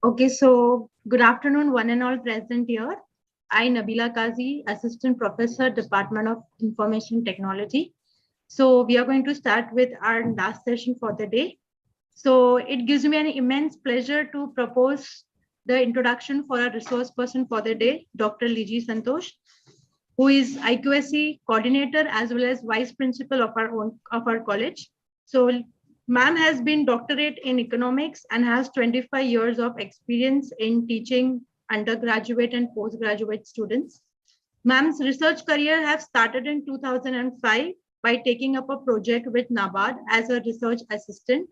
Okay, so good afternoon, one and all present here. I, Nabila Kazi, Assistant Professor, Department of Information Technology. So we are going to start with our last session for the day. So it gives me an immense pleasure to propose the introduction for our resource person for the day, Dr. Liji Santosh, who is IQSC coordinator as well as vice principal of our college. So ma'am has been doctorate in economics and has 25 years of experience in teaching undergraduate and postgraduate students. Ma'am's research career has started in 2005 by taking up a project with NABARD as a research assistant.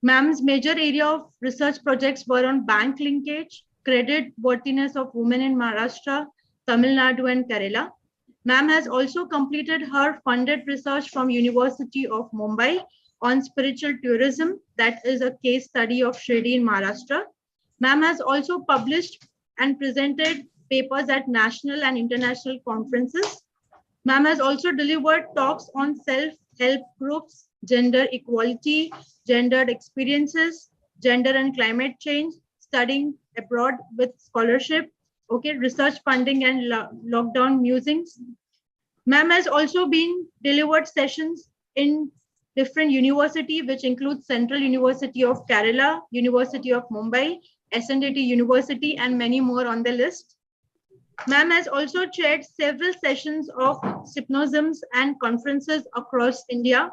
Ma'am's major area of research projects were on bank linkage, credit worthiness of women in Maharashtra, Tamil Nadu and Kerala. Ma'am has also completed her funded research from University of Mumbai on spiritual tourism, that is a case study of Shirdi in Maharashtra. Ma'am has also published and presented papers at national and international conferences. Ma'am has also delivered talks on self-help groups, gender equality, gendered experiences, gender and climate change, studying abroad with scholarship, okay, research funding and lockdown musings. Ma'am has also been delivered sessions in different university, which includes Central University of Kerala, University of Mumbai, SNDT University, and many more on the list. Ma'am has also chaired several sessions of symposiums and conferences across India.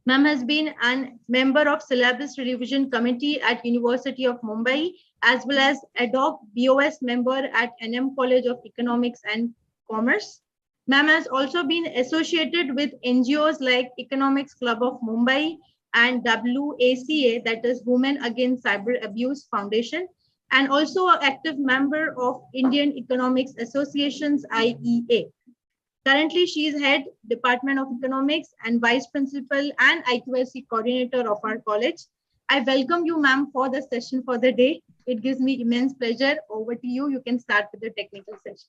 Ma'am has been a member of Syllabus Revision Committee at University of Mumbai, as well as ad hoc BOS member at NM College of Economics and Commerce. Ma'am has also been associated with NGOs like Economics Club of Mumbai and WACA, that is Women Against Cyber Abuse Foundation, and also an active member of Indian Economics Association's IEA. Currently, she is head Department of Economics and vice principal and IQSC coordinator of our college. I welcome you, ma'am, for the session for the day. It gives me immense pleasure. Over to you. You can start with the technical session.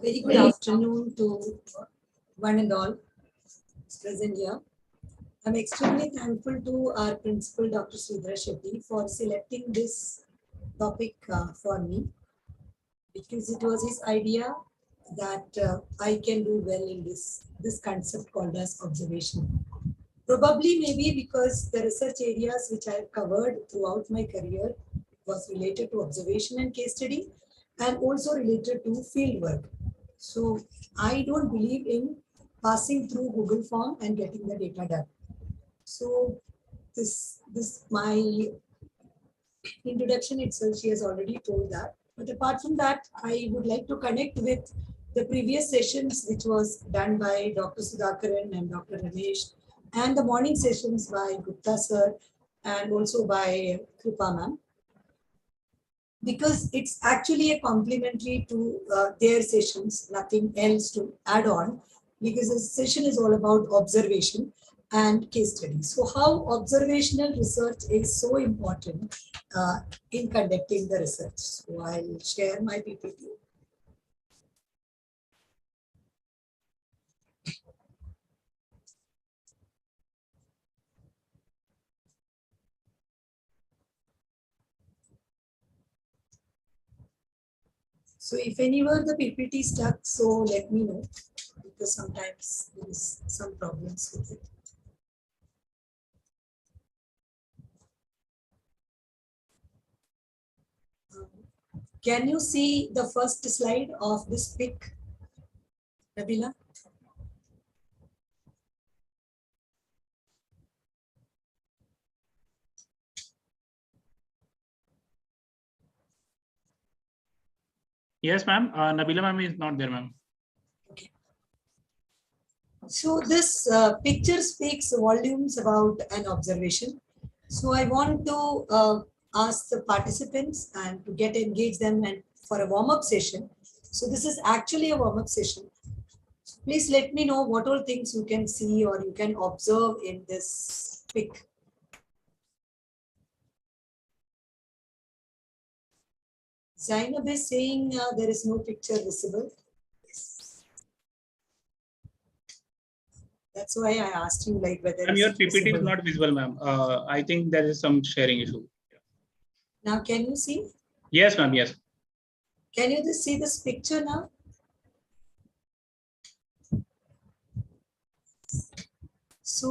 Very good afternoon to one and all present here. I'm extremely thankful to our principal, Dr. Sridhar Shetty, for selecting this topic for me, because it was his idea that I can do well in this concept called as observation. Probably maybe because the research areas which I have covered throughout my career was related to observation and case study, and also related to field work. So I don't believe in passing through Google form and getting the data done. So this my introduction itself, she has already told that. But apart from that, I would like to connect with the previous sessions, which was done by Dr. Sudhakaran and Dr. Ramesh, and the morning sessions by Gupta sir and also by Kripa ma'am, because it's actually a complementary to their sessions, nothing else to add on, because this session is all about observation and case studies. So how observational research is so important in conducting the research. So I'll share my PPT. So if anywhere the PPT stuck, so let me know, because sometimes there is some problems with it. Can you see the first slide of this pic, Nabila? Yes, ma'am. Nabila ma'am is not there, ma'am. Okay. So this picture speaks volumes about an observation. So I want to ask the participants and to get engage them and for a warm-up session. So this is actually a warm-up session. Please let me know what all things you can see or you can observe in this pic. Zainab is saying there is no picture visible. That's why I asked you like whether And your it's PPT is possible. not visible, ma'am. I think there is some sharing issue. Now, can you see? Yes, ma'am. Yes. Can you just see this picture now? So,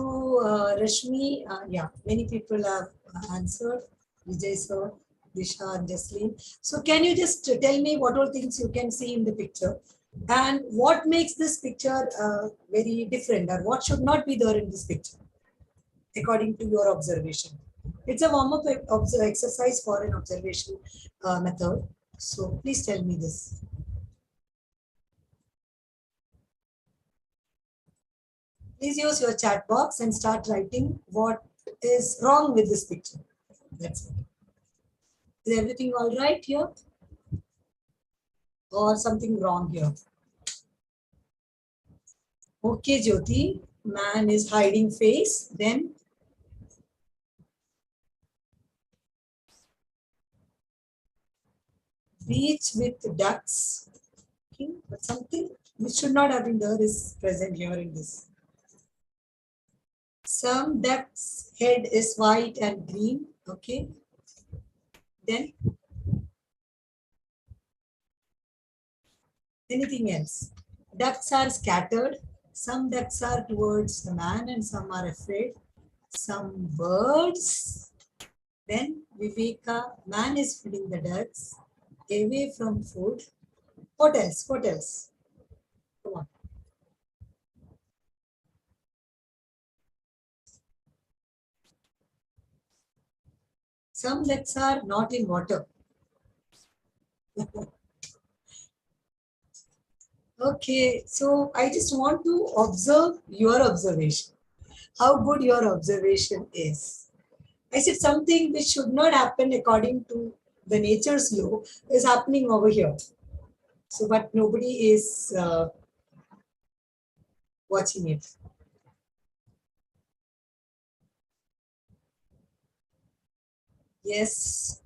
Rashmi, yeah, many people have answered. Vijay sir, Disha, and Jasleen. So, can you just tell me what all things you can see in the picture? And what makes this picture very different, or what should not be there in this picture, according to your observation? It's a warm-up exercise for an observation method. So, please tell me this. Please use your chat box and start writing what is wrong with this picture. That's it. Is everything all right here? Or something wrong here? Okay, Jyoti. Man is hiding face. Then beach with ducks. Okay, but something which should not have been there is present here in this. Some duck's head is white and green. Okay. Then anything else? Ducks are scattered. Some ducks are towards the man and some are afraid. Some birds. Then Viveka, man is feeding the ducks away from food. What else? What else? Come on. Some ducks are not in water. Okay, so I just want to observe your observation. How good your observation is. I said something which should not happen according to the nature's law is happening over here. So, but nobody is watching it. Yes.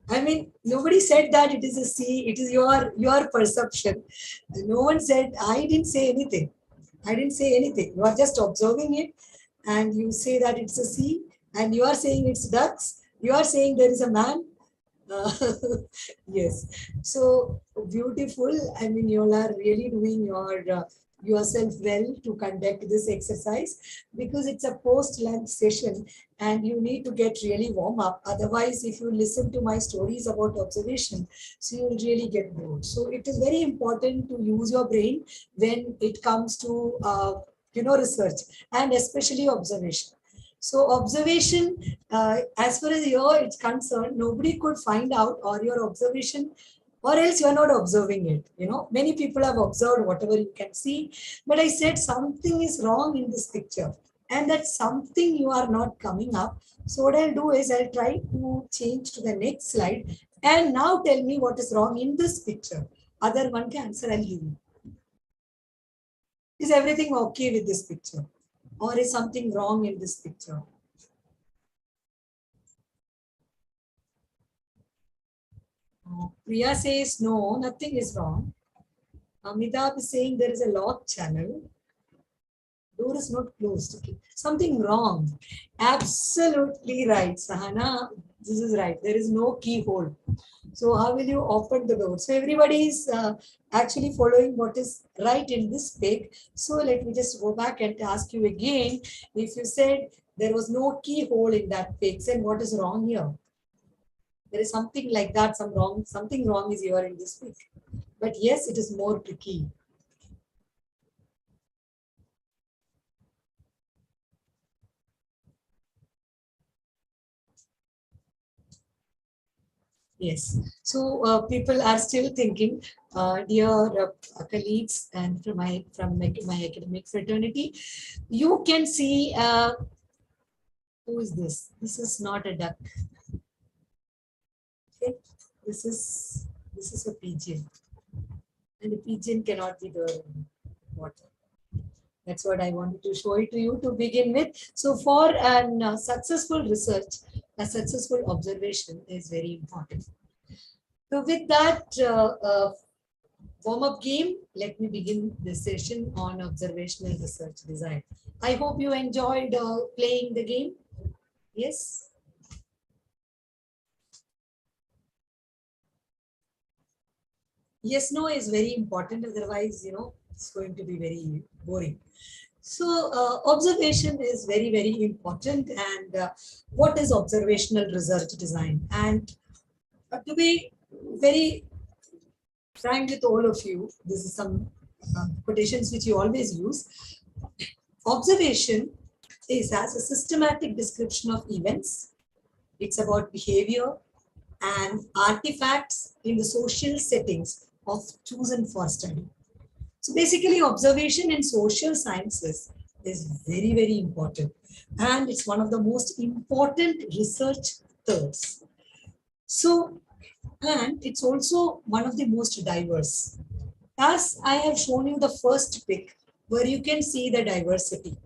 I mean, nobody said that it is a sea. It is your perception. No one said. I didn't say anything. I didn't say anything. You are just observing it, and you say that it's a sea, and you are saying it's ducks. You are saying there is a man. Uh, yes. So beautiful. I mean, you all are really doing yourself well to conduct this exercise because it's a post-lunch session and you need to get really warm up. Otherwise, if you listen to my stories about observation, so you will really get bored. So it is very important to use your brain when it comes to research and especially observation. So observation, as far as it's concerned, nobody could find out or your observation, or else you're not observing it. Many people have observed whatever you can see, but I said something is wrong in this picture and that something you are not coming up. So what I'll do is I'll try to change to the next slide and now tell me what is wrong in this picture. Other one can answer, I'll give you. Is everything okay with this picture? Or is something wrong in this picture? Priya says no, nothing is wrong. Amitabh is saying there is a lock channel. Door is not closed. Okay. Something wrong. Absolutely right, Sahana. This is right. There is no keyhole. So how will you open the door? So everybody is actually following what is right in this pic. So let me just go back and ask you again. If you said there was no keyhole in that pic, then what is wrong here? There is something like that. Something wrong is here in this pic. But yes, it is more tricky. Yes. So people are still thinking, dear colleagues and from my academic fraternity, you can see who is this? This is not a duck. Okay. This is a pigeon, and the pigeon cannot be the water. That's what I wanted to show it to you to begin with. So for a successful research, a successful observation is very important. So with that, warm-up game, let me begin this session on observational research design. I hope you enjoyed playing the game. Yes. Yes, no is very important. Otherwise, it's going to be very boring. So observation is very, very important. And what is observational research design? And to be very frank with all of you, this is some quotations which you always use. Observation is as a systematic description of events. It's about behavior and artifacts in the social settings of chosen for study. So basically, observation in social sciences is very, very important. And it's one of the most important research thirds. So, and it's also one of the most diverse. As I have shown you the first pic, where you can see the diversity.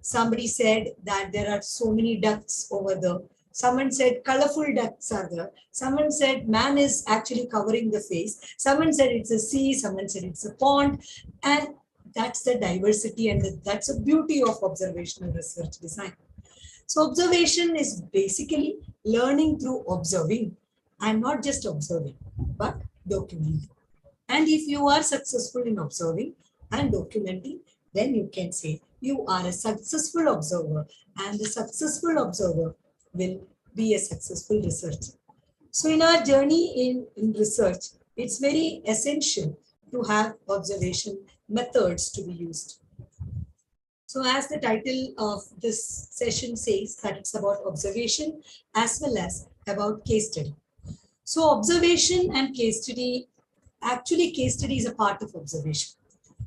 Somebody said that there are so many ducks over there. Someone said colorful ducks are there. Someone said man is actually covering the face. Someone said it's a sea. Someone said it's a pond. And that's the diversity, and that's the beauty of observational research design. So observation is basically learning through observing, and not just observing, but documenting. And if you are successful in observing and documenting, then you can say you are a successful observer, and the successful observer will be a successful researcher. So in our journey in research, it's very essential to have observation methods to be used. So as the title of this session says, that it's about observation as well as about case study. So observation and case study, actually case study is a part of observation.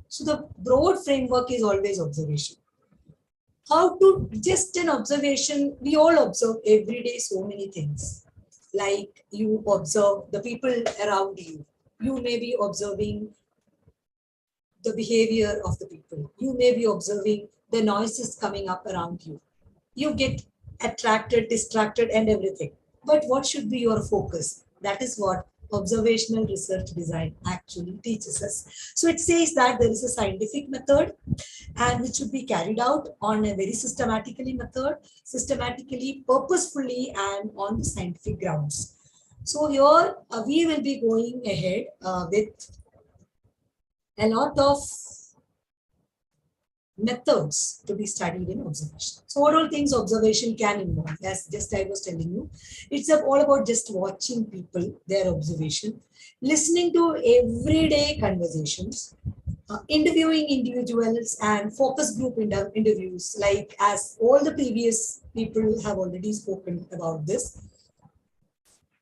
So the broad framework is always observation. How to, just an observation, we all observe every day so many things. Like you observe the people around you. You may be observing the behavior of the people. You may be observing the noises coming up around you. You get attracted, distracted, and everything. But what should be your focus? That is what observational research design actually teaches us. So it says that there is a scientific method, and which should be carried out on a very systematically, purposefully, and on the scientific grounds. So here we will be going ahead with a lot of methods to be studied in observation. So what all things observation can involve, as just I was telling you, it's all about just watching people, their observation, listening to everyday conversations, interviewing individuals, and focus group interviews, like as all the previous people have already spoken about this,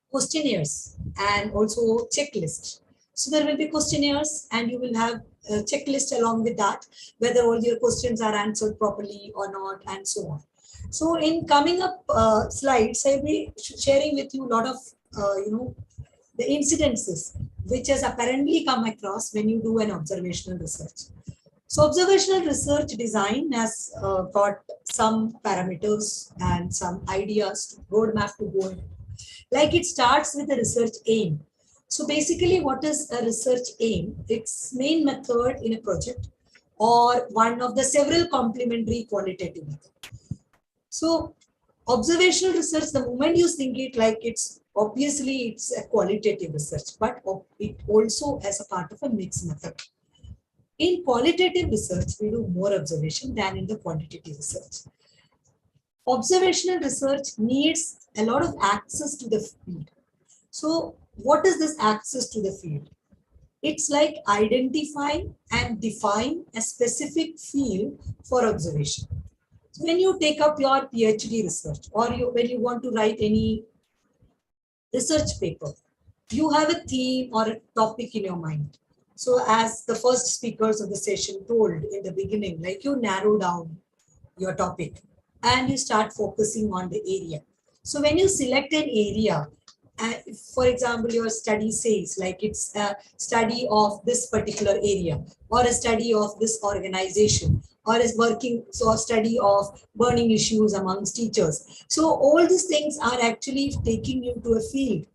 questionnaires, and also checklists. So there will be questionnaires, and you will have a checklist along with that, whether all your questions are answered properly or not, and so on. So in coming up slides, I'll be sharing with you a lot of, the incidences which has apparently come across when you do an observational research. So observational research design has got some parameters and some ideas, roadmap to go in. Like it starts with a research aim. So basically, what is a research aim? Its main method in a project, or one of the several complementary qualitative methods. So observational research, the moment you think it, like it's obviously it's a qualitative research, but it also as a part of a mixed method. In qualitative research, we do more observation than in the quantitative research. Observational research needs a lot of access to the field. So what is this access to the field? It's like identify and define a specific field for observation. So when you take up your PhD research, or when you want to write any research paper, you have a theme or a topic in your mind. So as the first speakers of the session told in the beginning, like you narrow down your topic and you start focusing on the area. So when you select an area, for example, your study says like it's a study of this particular area, or a study of this organization, or is working, so a study of burning issues amongst teachers. So all these things are actually taking you to a field.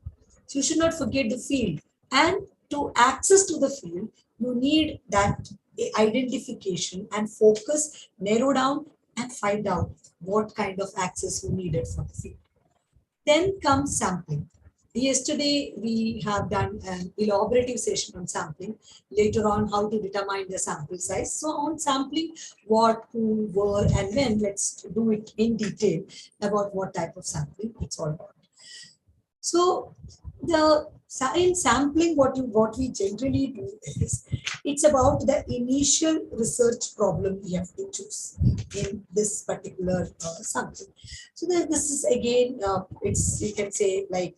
So you should not forget the field. And to access to the field, you need that identification and focus, narrow down and find out what kind of access you needed for the field. Then comes sampling. Yesterday, we have done an elaborative session on sampling. Later on, how to determine the sample size. So on sampling, what, who, where, and when, let's do it in detail about what type of sampling it's all about. So in sampling, what we generally do is, it's about the initial research problem we have to choose in this particular sample. So this is again, it's, you can say, like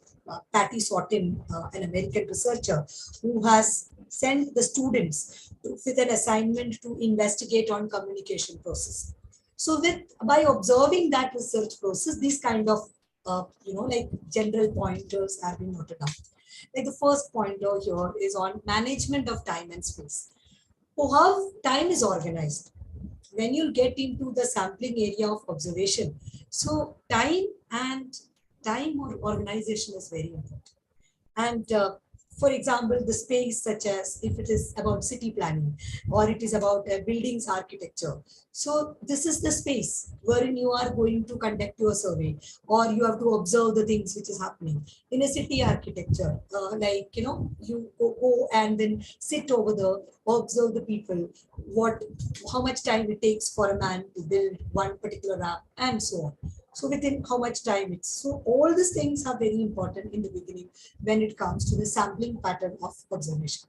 Patty Sortin, an American researcher who has sent the students with an assignment to investigate on communication process. So by observing that research process, these kind of like general pointers have been noted down. Like the first pointer here is on management of time and space. So how time is organized when you get into the sampling area of observation. So time or organization is very important. And for example, the space, such as if it is about city planning or it is about a building's architecture. So this is the space wherein you are going to conduct your survey, or you have to observe the things which is happening in a city architecture. Like, you go and then sit over there, observe the people, how much time it takes for a man to build one particular app, and so on. So within how much time it's. So all these things are very important in the beginning when it comes to the sampling pattern of observation.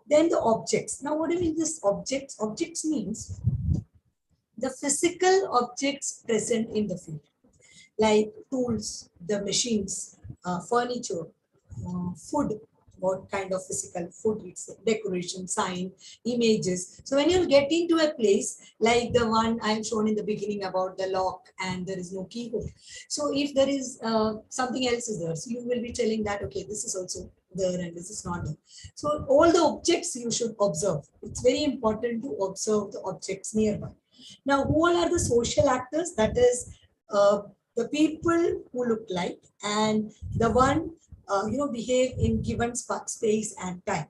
Then the objects. Now, what do you mean this objects? Objects means the physical objects present in the field, like tools, the machines, furniture, food, what kind of physical food, it's decoration, sign, images. So when you get into a place like the one I've shown in the beginning about the lock and there is no keyhole. So if there is something else is there, so you will be telling that, okay, this is also there and this is not there. So all the objects you should observe. It's very important to observe the objects nearby. Now, who all are the social actors? That is the people who look like and the one behave in given space and time.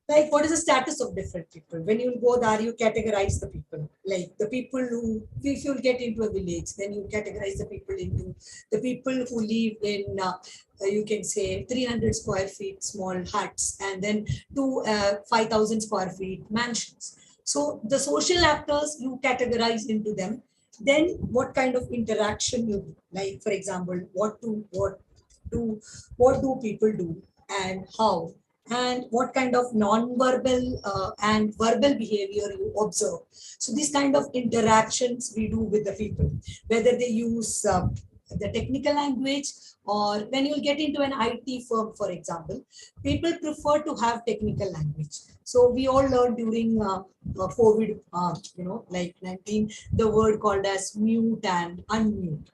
Like, what is the status of different people? When you go there, you categorize the people. Like the people who, if you get into a village, then you categorize the people into the people who live in, you can say 300 square feet small huts, and then to 5,000 square feet mansions. So the social actors, you categorize into them. Then what kind of interaction you do? Like, for example, what do people do and how, and what kind of non-verbal and verbal behavior you observe. So these kind of interactions we do with the people, whether they use the technical language, or when you get into an IT firm, for example, people prefer to have technical language. So we all learned during COVID, like 19, the word called as mute and unmute.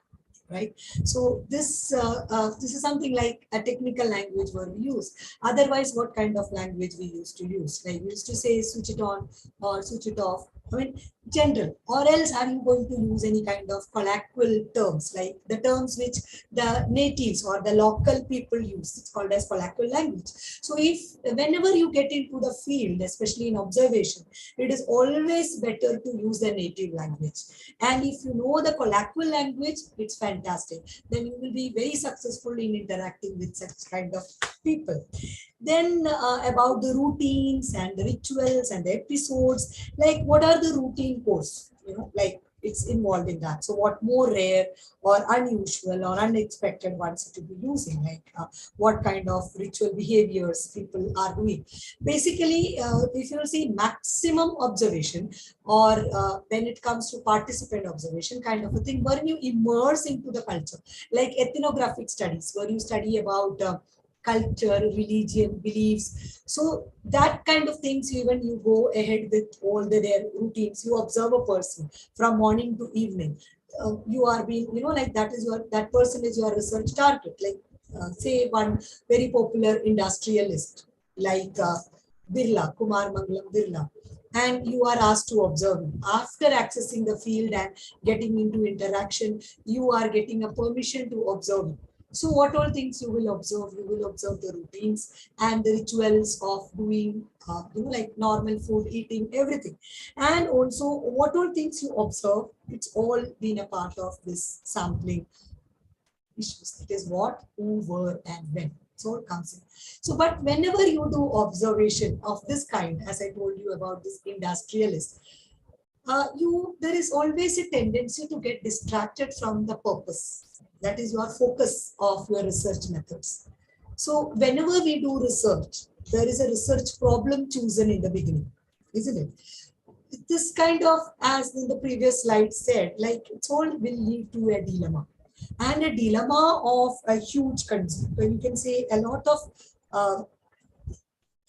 Right. So this is something like a technical language where we use. Otherwise, what kind of language we used to use? Like we used to say switch it on or switch it off. I mean, general. Or else are you going to use any kind of colloquial terms, like the terms which the natives or the local people use? It's called as colloquial language. So if whenever you get into the field, especially in observation, it is always better to use the native language. And if you know the colloquial language, it's fantastic. Then you will be very successful in interacting with such kind of people. Then about the routines and the rituals and the episodes, like what are the routine course, like it's involved in that. So what more rare or unusual or unexpected ones to be using, like what kind of ritual behaviors people are doing. Basically, if you see maximum observation, or when it comes to participant observation kind of a thing, where you immerse into the culture, like ethnographic studies, where you study about culture, religion, beliefs. So that kind of things, even you go ahead with all their routines, you observe a person from morning to evening. You are being, like that person is your research target. Like say one very popular industrialist, like Birla, Kumar Mangalam Birla. And you are asked to observe him. After accessing the field and getting into interaction, you are getting a permission to observe him. So what all things you will observe? You will observe the routines and the rituals of doing, like normal food, eating, everything. And also what all things you observe, it's all been a part of this sampling issues. It is what, who, where, and when. So it comes in. So, but whenever you do observation of this kind, as I told you about this industrialist, there is always a tendency to get distracted from the purpose. That is your focus of your research methods. So whenever we do research, there is a research problem chosen in the beginning, isn't it? This kind of, as in the previous slide said, like it's all will lead to a dilemma. And a dilemma of a huge concern. So you can say a lot of uh,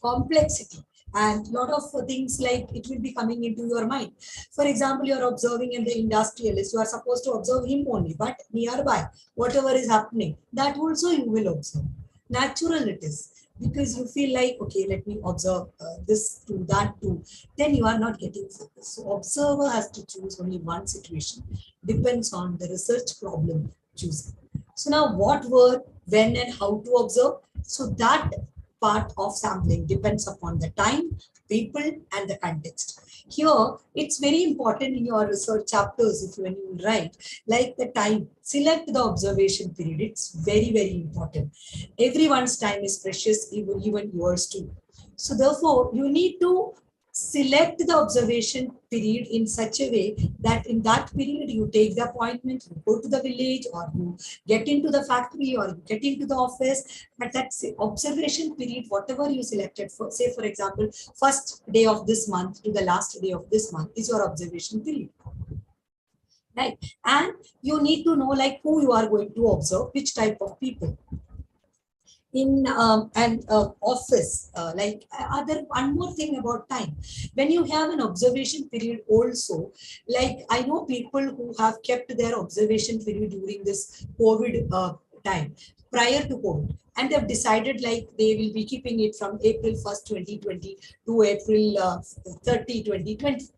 complexity and a lot of things like it will be coming into your mind. For example, you are observing in the industrialist, you are supposed to observe him only, but nearby, whatever is happening, that also you will observe. Natural it is, because you feel like, okay, let me observe this to that too. Then you are not getting focus. So observer has to choose only one situation, depends on the research problem chosen. So now what were, when and how to observe. So that part of sampling depends upon the time, people, and the context. Here, it's very important in your research chapters, if when you write, like the time, select the observation period. It's very, very important. Everyone's time is precious, even yours too. So therefore, you need to select the observation period in such a way that in that period you take the appointment, you go to the village, or you get into the factory, or you get into the office. But that observation period, whatever you selected for, say for example, first day of this month to the last day of this month is your observation period. Right. And you need to know like who you are going to observe, which type of people. In an office, other one more thing about time. When you have an observation period also, like I know people who have kept their observation period during this COVID time, prior to COVID, and they've decided like they will be keeping it from April 1st, 2020 to April 30, 2020.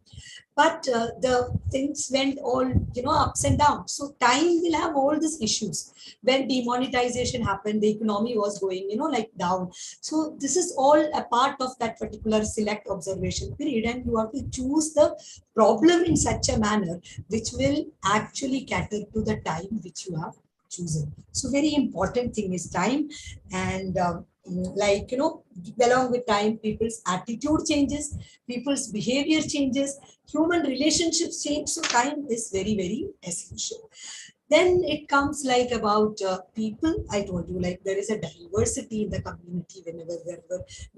But the things went all, ups and downs. So time will have all these issues. When demonetization happened, the economy was going, like down. So this is all a part of that particular select observation period, and you have to choose the problem in such a manner which will actually cater to the time which you have chosen. So very important thing is time. And along with time, people's attitude changes, people's behavior changes, human relationships change. So time is very, very essential. Then it comes like about people. I told you like there is a diversity in the community whenever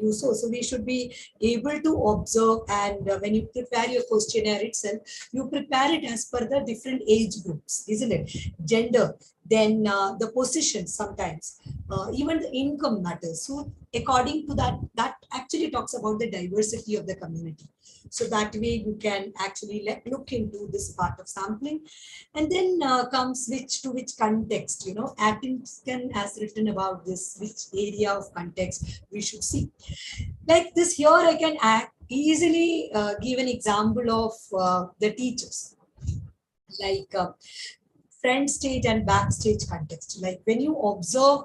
you so we should be able to observe. And when you prepare your questionnaire itself, you prepare it as per the different age groups, isn't it? Gender, then the position, sometimes even the income matters. So according to that, that actually talks about the diversity of the community. So that way you can actually look into this part of sampling. And then comes which context, Atkinson has written about this, which area of context we should see. Like this here, I can easily give an example of the teachers. Like front stage and backstage context. Like when you observe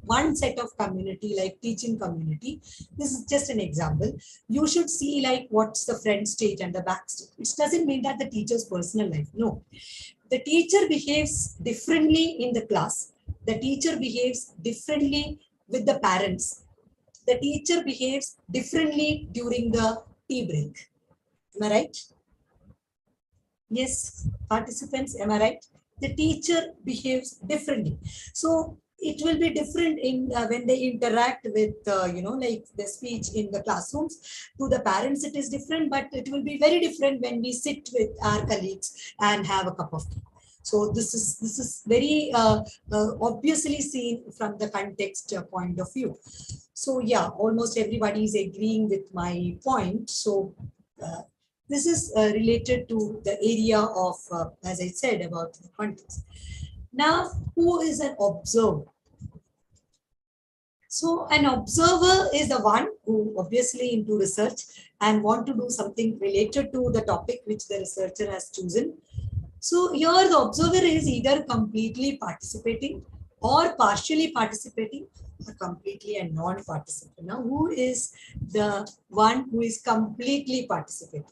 one set of community, like teaching community, this is just an example. You should see like what's the front stage and the backstage. It doesn't mean that the teacher's personal life. No, the teacher behaves differently in the class. The teacher behaves differently with the parents. The teacher behaves differently during the tea break. Am I right? Yes, participants, am I right? The teacher behaves differently. So it will be different in when they interact with, like the speech in the classrooms. To the parents, it is different, but it will be very different when we sit with our colleagues and have a cup of tea. So this is very obviously seen from the context point of view. So yeah, almost everybody is agreeing with my point. So this is related to the area of, as I said, about the context. Now, who is an observer? So an observer is the one who obviously into research and want to do something related to the topic which the researcher has chosen. So here the observer is either completely participating or partially participating, or completely a non-participant. Now, who is the one who is completely participating?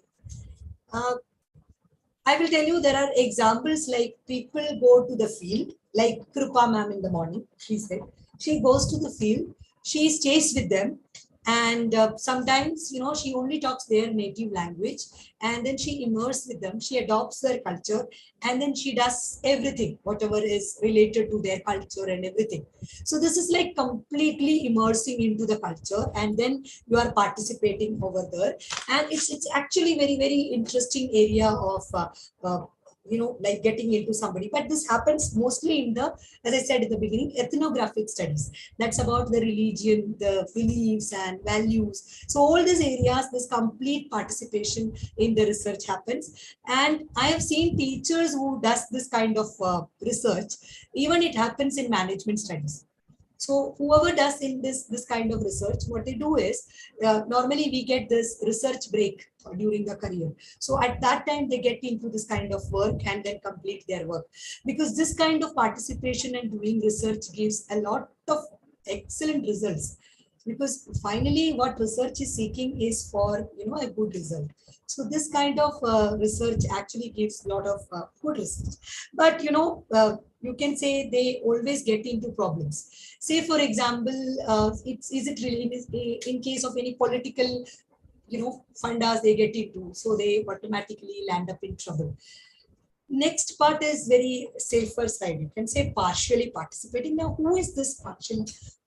I will tell you, there are examples like people go to the field, like Krupa ma'am in the morning, she said, she goes to the field, she stays with them, and sometimes, she only talks their native language, and then she immerses with them, she adopts their culture, and then she does everything, whatever is related to their culture and everything. So this is like completely immersing into the culture, and then you are participating over there, and it's actually very, very interesting area of uh, like getting into somebody. But this happens mostly in the, as I said in the beginning, ethnographic studies. That's about the religion, the beliefs and values. So all these areas, this complete participation in the research happens. And I have seen teachers who does this kind of research. Even it happens in management studies. So whoever does in this kind of research, what they do is, normally we get this research break during the career. So at that time, they get into this kind of work and then complete their work. Because this kind of participation and doing research gives a lot of excellent results. Because finally, what research is seeking is for, a good result. So this kind of research actually gives a lot of good research. But, you can say they always get into problems. Say, for example, is it really in case of any political, fundas they get into, so they automatically land up in trouble. Next part is very safer side. You can say partially participating. Now, who is this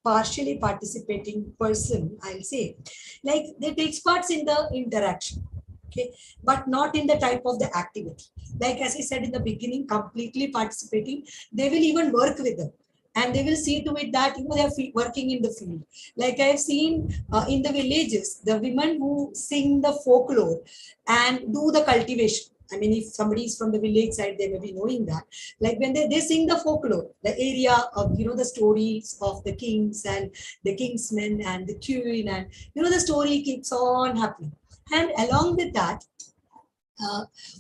partially participating person? I'll say, like, they takes parts in the interaction, okay, but not in the type of the activity. Like, as I said in the beginning, completely participating, they will even work with them, and they will see to it that they are working in the field. Like I've seen in the villages, the women who sing the folklore and do the cultivation. I mean, if somebody is from the village side, they may be knowing that. Like when they sing the folklore, the area of, the stories of the kings and the kingsmen and the queen, and, the story keeps on happening. And along with that,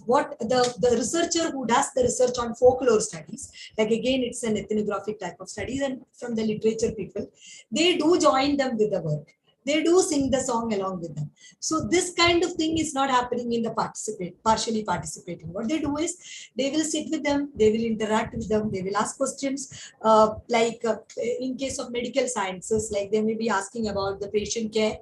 what the researcher who does the research on folklore studies, like again, it's an ethnographic type of studies, and from the literature people, they do join them with the work. They do sing the song along with them. So this kind of thing is not happening in the partially participating. What they do is, they will sit with them, they will interact with them, they will ask questions. In case of medical sciences, like they may be asking about the patient care,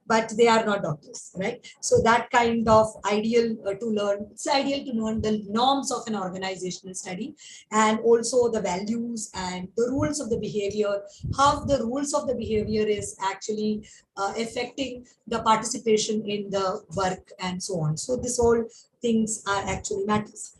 but they are not doctors, right? So that kind of ideal to learn, it's ideal to learn the norms of an organizational study, and also the values and the rules of the behavior, how the rules of the behavior is actually affecting the participation in the work and so on. So this all things are actually matters.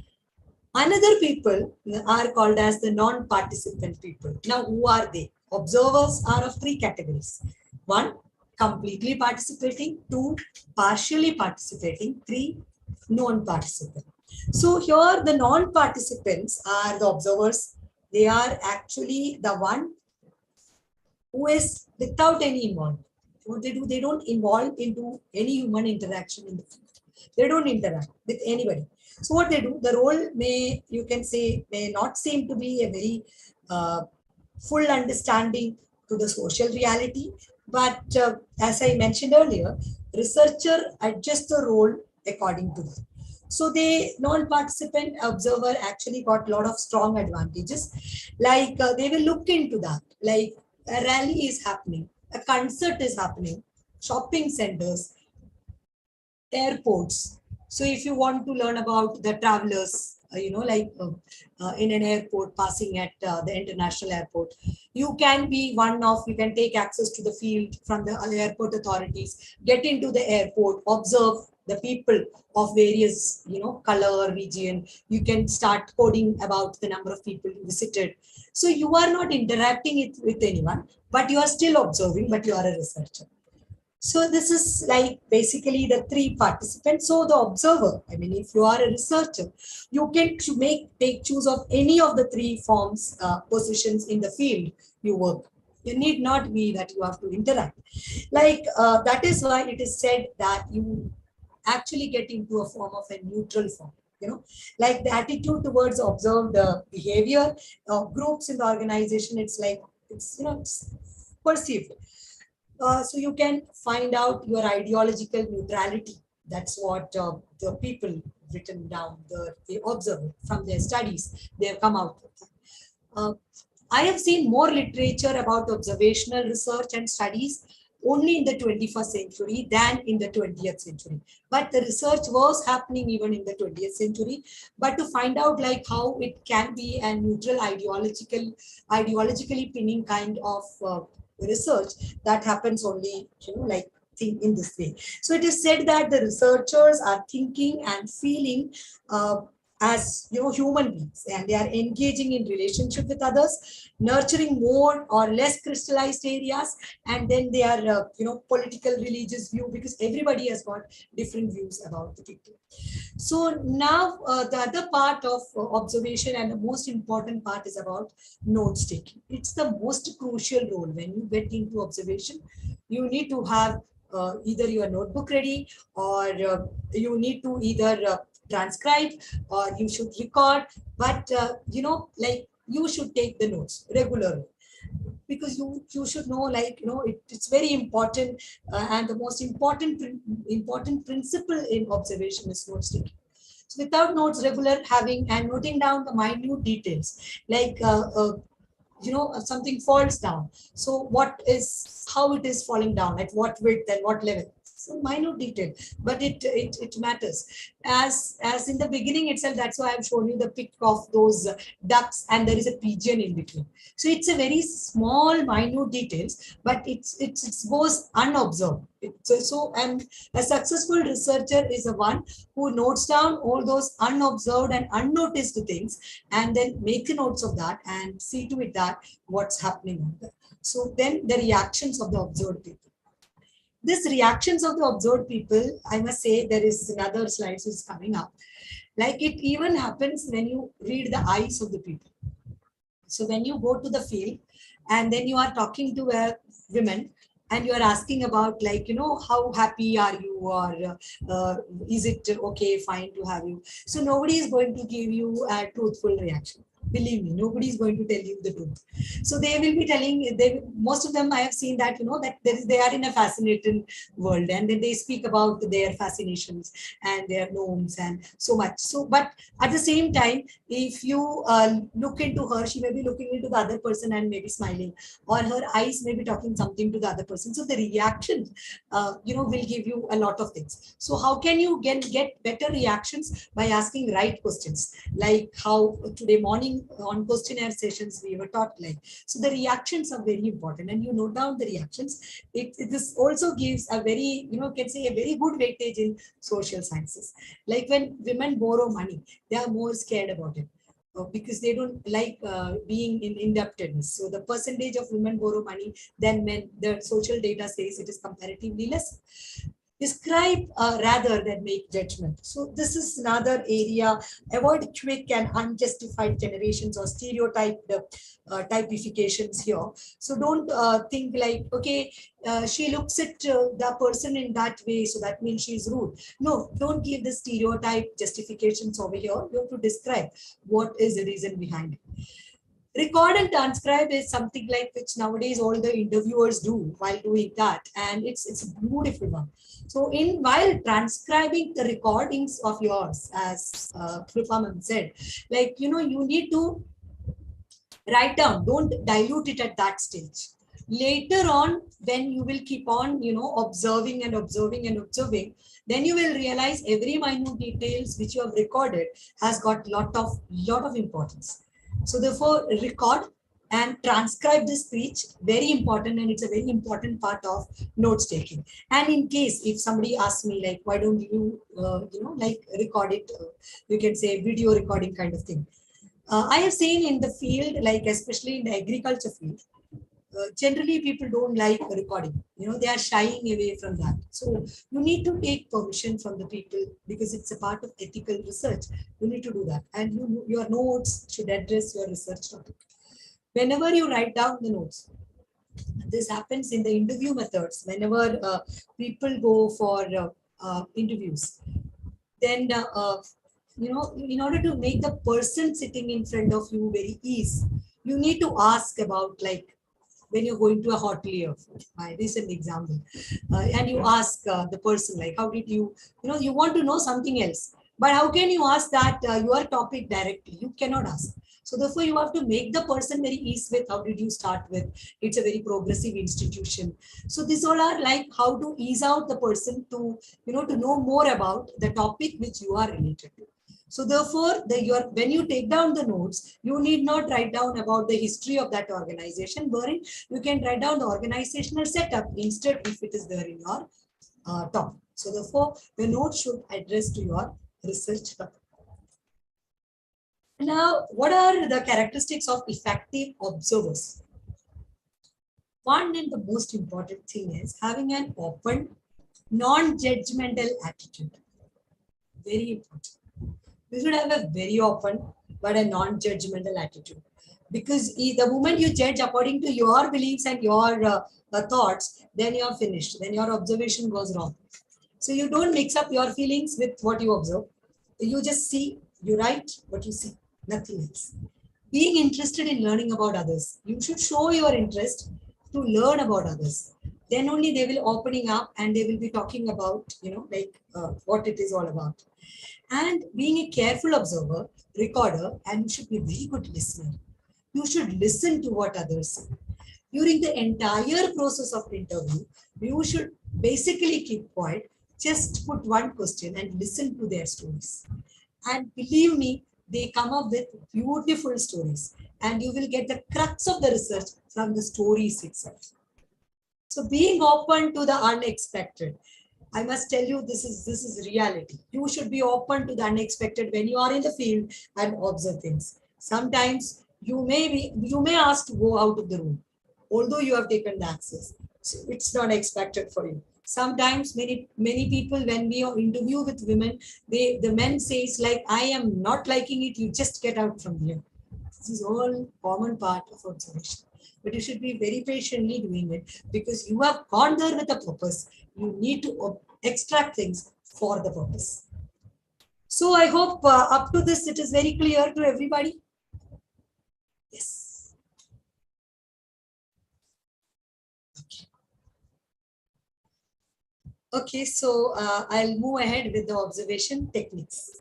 Another people are called as the non-participant people. Now, who are they? Observers are of three categories. One, completely participating. Two, partially participating. Three, non-participant. So here the non-participants are the observers. They are actually the one who is without any involvement. What they do, they don't involve into any human interaction in the field. They don't interact with anybody. So what they do, the role may, you can say, may not seem to be a very full understanding to the social reality. But as I mentioned earlier, researcher adjusts the role according to that. So the non-participant observer actually got a lot of strong advantages. Like they will look into that, like a rally is happening, a concert is happening, shopping centers, airports. So if you want to learn about the travelers, in an airport, passing at the international airport, you can be one of, you can take access to the field from the airport authorities, get into the airport, observe the people of various, color, region. You can start coding about the number of people you visited. So you are not interacting with anyone, but you are still observing, but you are a researcher. So this is like basically the three participants. So the observer, I mean, if you are a researcher, you can take choose of any of the three forms, positions in the field you work. You need not be that you have to interact. Like that is why it is said that you actually get into a form of a neutral form. like the attitude towards observed behavior of groups in the organization. It's like, it's perceived. So you can find out your ideological neutrality. That's what the people written down, they observe from their studies. They have come out with that. I have seen more literature about observational research and studies only in the 21st century than in the 20th century. But the research was happening even in the 20th century. But to find out like how it can be a neutral ideologically pinning kind of research, that happens only, like in this way. So it is said that the researchers are thinking and feeling as human beings, and they are engaging in relationship with others, nurturing more or less crystallized areas, and then they are political religious view, because everybody has got different views about the people. So now the other part of observation, and the most important part, is about notes taking. It's the most crucial role when you get into observation. You need to have either your notebook ready, or you need to either transcribe, or you should record, but like you should take the notes regularly, because you should know, like it's very important, and the most important principle in observation is notes taking. So without notes regular having and noting down the minute details, like something falls down, so how it is falling down, at what width and what level. So minute detail, but it matters. As in the beginning itself, that's why I've shown you the pic of those ducks, and there is a pigeon in between. So it's a very small minute details, but it goes unobserved. And a successful researcher is the one who notes down all those unobserved and unnoticed things, and then make notes of that and see to it that what's happening on there. So then the reactions of the observed people. These reactions of the observed people, I must say, there is another slide which is coming up. Like it even happens when you read the eyes of the people. So when you go to the field and then you are talking to a woman, and you are asking about, like, how happy are you, or is it okay, fine to have you? So nobody is going to give you a truthful reaction. Believe me, nobody is going to tell you the truth. So they will be telling, most of them I have seen that, that they are in a fascinating world, and then they speak about their fascinations and their gnomes and so much. So, but at the same time, if you look into her, she may be looking into the other person and maybe smiling, or her eyes may be talking something to the other person. So the reaction, will give you a lot of things. So how can you get better reactions? By asking right questions, like how today morning on questionnaire sessions we were taught, like, so the reactions are very important, and you note down the reactions. This also gives a very, can say, a very good weightage in social sciences. Like when women borrow money, they are more scared about it, because they don't like being in indebtedness. So the percentage of women borrow money than men, the social data says it is comparatively less. Describe rather than make judgment. So this is another area. Avoid quick and unjustified generations or stereotyped typifications here. So don't think like, okay, she looks at the person in that way, so that means she's rude. No, don't give the stereotype justifications over here. You have to describe what is the reason behind it. Record and transcribe is something like which nowadays all the interviewers do while doing that, and it's a beautiful one. So while transcribing the recordings of yours, as Kripa said, like, you need to write down, don't dilute it at that stage. Later on, when you will keep on, observing and observing and observing, then you will realize every minute details which you have recorded has got lot of importance. So therefore, record and transcribe the speech, very important, and it's a very important part of notes taking. And in case if somebody asks me, like, why don't you, like, record it, you can say video recording kind of thing. I have seen in the field, like especially in the agriculture field, generally people don't like recording. They are shying away from that. So you need to take permission from the people, because it's a part of ethical research. You need to do that, and your notes should address your research topic. Whenever you write down the notes, this happens in the interview methods. Whenever people go for interviews, then in order to make the person sitting in front of you very easy, you need to ask about, like, when you're going to a hotelier, my recent example, and you ask the person, like, how did you want to know something else, but how can you ask that your topic directly? You cannot ask. So therefore, you have to make the person very easy with how did you start with. It's a very progressive institution. So these all are like how to ease out the person to, to know more about the topic which you are related to. So therefore, when you take down the notes, you need not write down about the history of that organization, wherein you can write down the organizational setup instead if it is there in your topic. So therefore, the note should address to your research topic. Now, what are the characteristics of effective observers? One and the most important thing is having an open, non-judgmental attitude. Very important. You should have a very open but a non-judgmental attitude, because the moment you judge according to your beliefs and your thoughts, then you're finished. Then your observation goes wrong. So you don't mix up your feelings with what you observe. You just see, you write what you see, nothing else. Being interested in learning about others. You should show your interest to learn about others. Then only they will opening up and they will be talking about, what it is all about. And being a careful observer, recorder, and you should be a very good listener. You should listen to what others say. During the entire process of interview, you should basically keep quiet, just put one question and listen to their stories. And believe me, they come up with beautiful stories, and you will get the crux of the research from the stories itself. So being open to the unexpected. I must tell you, this is reality. You should be open to the unexpected when you are in the field and observe things. Sometimes you may ask to go out of the room, although you have taken the access. So it's not expected for you. Sometimes many people, when we interview with women, the men says like, I am not liking it, you just get out from here. This is all common part of observation. But you should be very patiently doing it, because you have gone there with a purpose. You need to extract things for the purpose. So I hope up to this, it is very clear to everybody. Yes. Okay, so I'll move ahead with the observation techniques.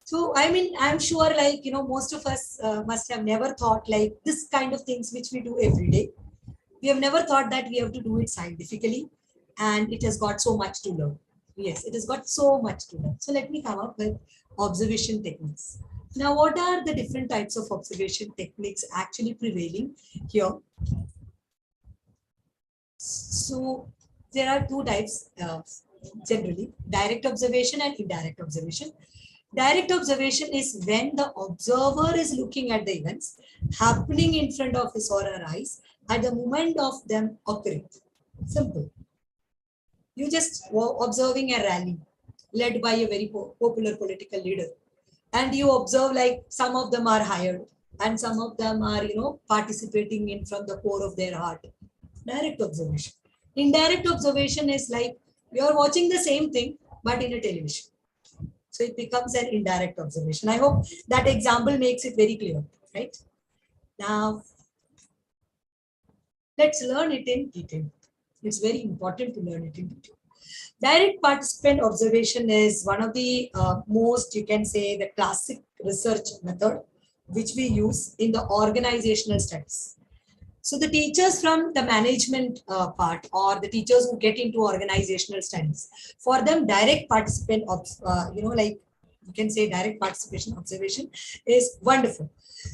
So, I mean, I'm sure like, most of us must have never thought like this kind of things which we do every day. We have never thought that we have to do it scientifically, and it has got so much to learn. Yes, it has got so much to learn. So let me come up with observation techniques. Now, what are the different types of observation techniques actually prevailing here? So there are two types generally, direct observation and indirect observation. Direct observation is when the observer is looking at the events happening in front of his or her eyes at the moment of them occurring. Simple. You just were observing a rally led by a very popular political leader, and you observe like some of them are hired and some of them are, participating in from the core of their heart. Direct observation. Indirect observation is like you are watching the same thing but in a television. So it becomes an indirect observation. I hope that example makes it very clear, right? Now, let's learn it in detail. It's very important to learn it in detail. Direct participant observation is one of the most, you can say, the classic research method which we use in the organizational studies. So the teachers from the management part, or the teachers who get into organizational studies, for them direct participant, like you can say direct participation observation is wonderful.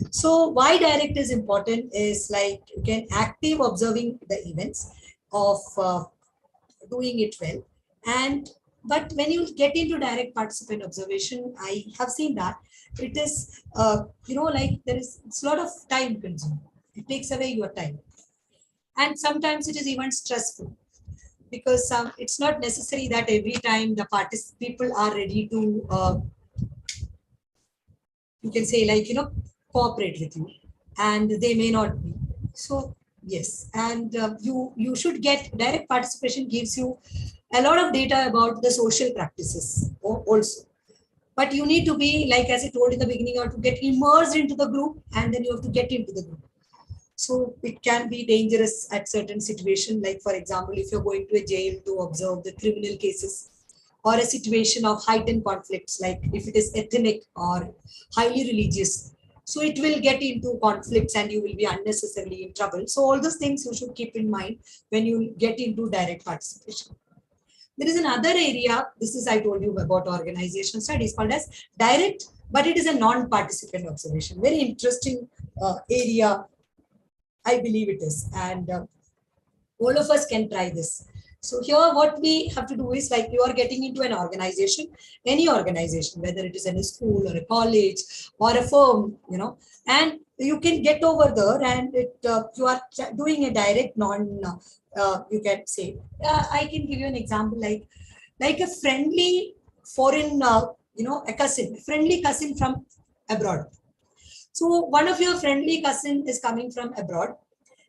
So why direct is important is like you can active observing the events of doing it well. But when you get into direct participant observation, I have seen that it is, like it's a lot of time consuming. It takes away your time. And sometimes it is even stressful, because it's not necessary that every time the people are ready to, you can say like, cooperate with you, and they may not be. So yes, and you should get direct participation gives you a lot of data about the social practices also. But you need to be, like as I told in the beginning, you have to get immersed into the group and then you have to get into the group. So it can be dangerous at certain situations. Like for example, if you're going to a jail to observe the criminal cases, or a situation of heightened conflicts, like if it is ethnic or highly religious. So it will get into conflicts and you will be unnecessarily in trouble. So all those things you should keep in mind when you get into direct participation. There is another area, this is I told you about organization studies called as direct, but it is a non-participant observation. Very interesting area, I believe it is. And all of us can try this. So here what we have to do is, like, you are getting into an organization, any organization, whether it is in a school or a college or a firm, you know, and you can get over there and you are doing a direct you can say, I can give you an example, like a friendly foreign, a friendly cousin from abroad. So one of your friendly cousin is coming from abroad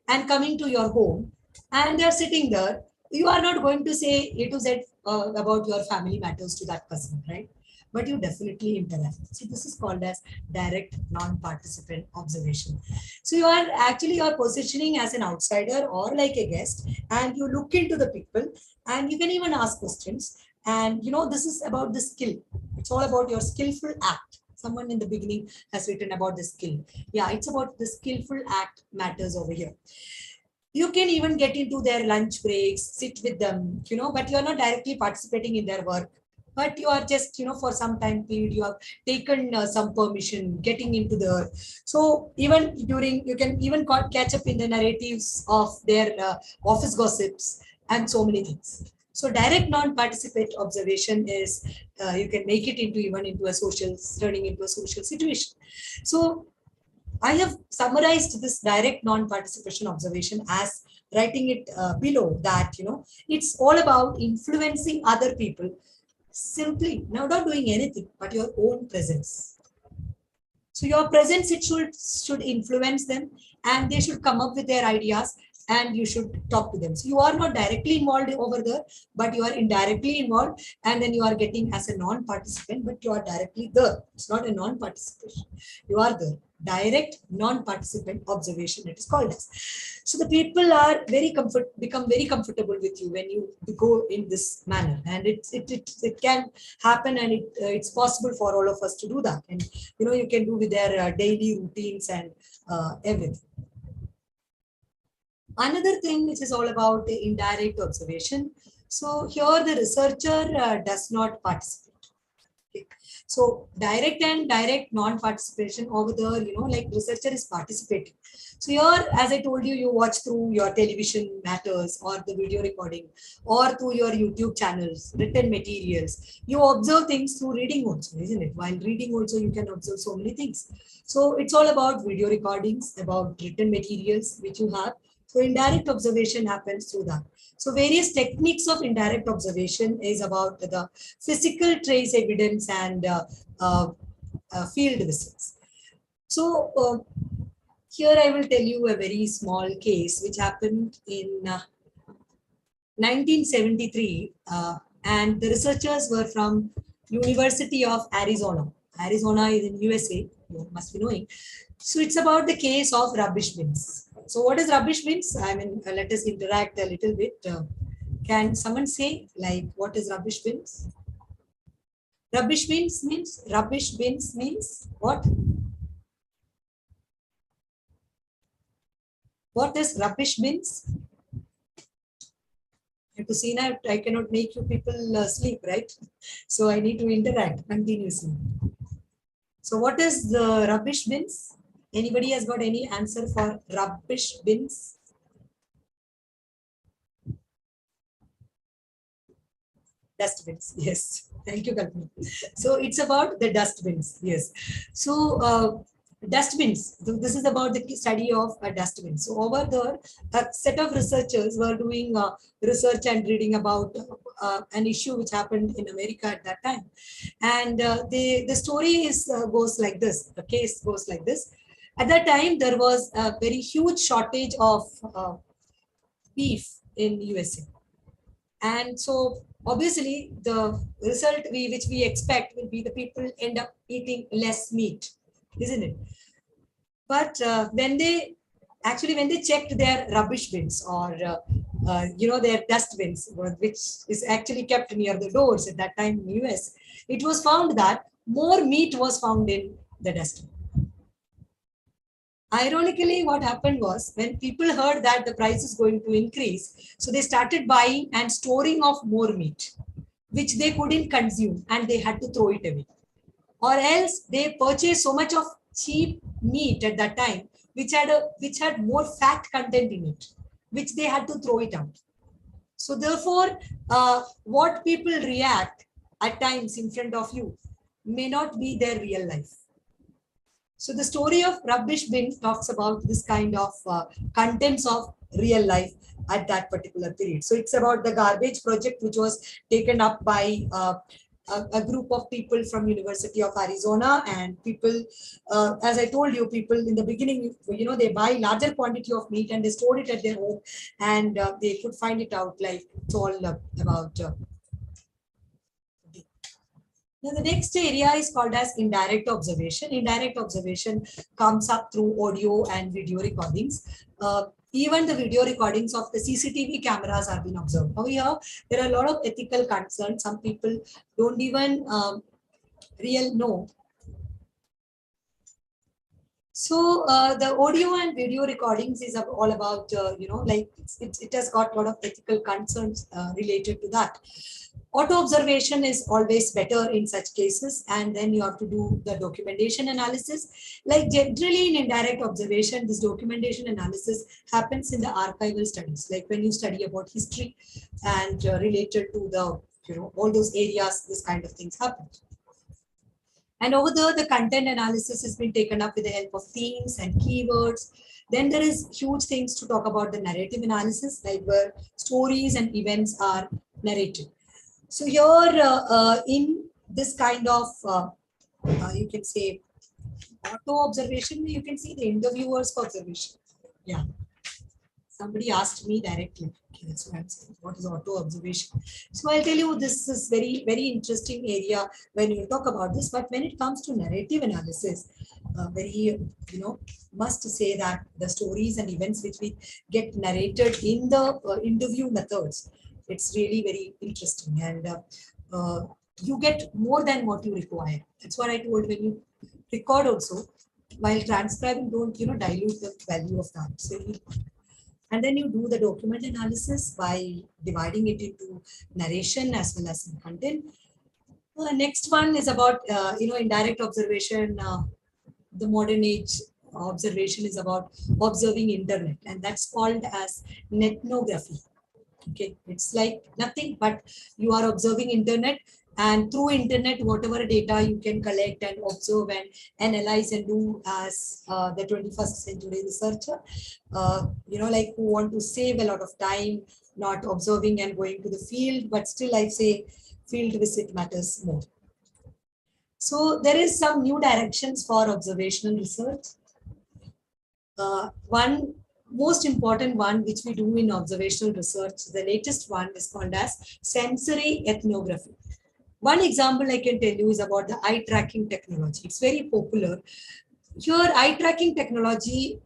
and coming to your home, and they're sitting there. You are not going to say A to Z about your family matters to that person, right? But you definitely interact. So this is called as direct non-participant observation. So you're positioning as an outsider or like a guest, and you look into the people and you can even ask questions. And this is about the skill. It's all about your skillful act. Someone in the beginning has written about the skill. Yeah, it's about the skillful act matters over here. You can even get into their lunch breaks, sit with them, but you're not directly participating in their work. But you are just, for some time period, you have taken some permission, getting into the. So even you can even catch up in the narratives of their office gossips and so many things. So direct non-participate observation is, you can make it turning into a social situation. So I have summarized this direct non-participation observation as writing it below that, it's all about influencing other people simply, now not doing anything, but your own presence. So your presence, it should influence them and they should come up with their ideas and you should talk to them. So you are not directly involved over there, but you are indirectly involved, and then you are getting as a non-participant, but you are directly there. It's not a non-participation. You are there. Direct non-participant observation, it is called as. So the people are become very comfortable with you when you go in this manner, and it can happen, and it's possible for all of us to do that. And you can do with their daily routines and everything. Another thing which is all about the indirect observation. So here the researcher does not participate. Okay. So direct and direct non-participation over there, like researcher is participating. So here, as I told you, you watch through your television matters or the video recording or through your YouTube channels, written materials. You observe things through reading also, isn't it? While reading also, you can observe so many things. So it's all about video recordings, about written materials which you have. So indirect observation happens through that. So various techniques of indirect observation is about the physical trace evidence and field visits. So here I will tell you a very small case which happened in 1973, and the researchers were from University of Arizona. Arizona is in USA, you must be knowing. So it's about the case of rubbish bins. So what is rubbish bins? I mean, let us interact a little bit. Can someone say, like, what is rubbish bins? Rubbish bins means what? What is rubbish bins? To see now, I cannot make you people sleep, right? So I need to interact continuously. So what is the rubbish bins? Anybody has got any answer for rubbish bins? Dustbins, yes. Thank you, Kalpana. So it's about the dustbins, yes. So dustbins, this is about the study of dustbins. So over there, a set of researchers were doing research and reading about an issue which happened in America at that time. And the story goes like this, the case goes like this. At that time, there was a very huge shortage of beef in USA. And so obviously the result which we expect will be the people end up eating less meat, isn't it? But when they checked their rubbish bins or their dustbins, which is actually kept near the doors at that time in the US, it was found that more meat was found in the dustbin. Ironically, what happened was when people heard that the price is going to increase, so they started buying and storing of more meat, which they couldn't consume and they had to throw it away. Or else they purchased so much of cheap meat at that time, which had more fat content in it, which they had to throw it out. So therefore, what people react at times in front of you may not be their real life. So the story of rubbish bin talks about this kind of contents of real life at that particular period. So it's about the garbage project, which was taken up by a group of people from University of Arizona, and people, as I told you, people in the beginning, they buy larger quantity of meat and they store it at their home, and they could find it out like it's all about. Now, the next area is called as indirect observation. Indirect observation comes up through audio and video recordings. Even the video recordings of the CCTV cameras are being observed. Now, here, there are a lot of ethical concerns. Some people don't even real know. So the audio and video recordings is all about, it has got a lot of ethical concerns related to that. Auto observation is always better in such cases, and then you have to do the documentation analysis. Like generally in indirect observation, this documentation analysis happens in the archival studies, like when you study about history and related to the, all those areas, this kind of things happen. And over there, the content analysis has been taken up with the help of themes and keywords. Then there is huge things to talk about the narrative analysis, like where stories and events are narrated. So here in this kind of, you can say, auto observation, you can see the interviewer's observation. Yeah. Somebody asked me directly. Okay, that's what I'm saying. What is auto observation? So I'll tell you, this is very, very interesting area when you talk about this. But when it comes to narrative analysis, must say that the stories and events which we get narrated in the interview methods, it's really very interesting, and you get more than what you require. That's what I told when you record also. While transcribing, don't dilute the value of that. So and then you do the document analysis by dividing it into narration as well as content. The next one is about indirect observation. The modern age observation is about observing internet, and that's called as ethnography. Okay, it's like nothing but you are observing internet, and through internet, whatever data you can collect and observe and analyze and do as the 21st century researcher, like who want to save a lot of time, not observing and going to the field, but still I say field visit matters more. So there is some new directions for observational research. One most important one which we do in observational research, the latest one is called as sensory ethnography. One example I can tell you is about the eye tracking technology. It's very popular. Here, eye tracking technology,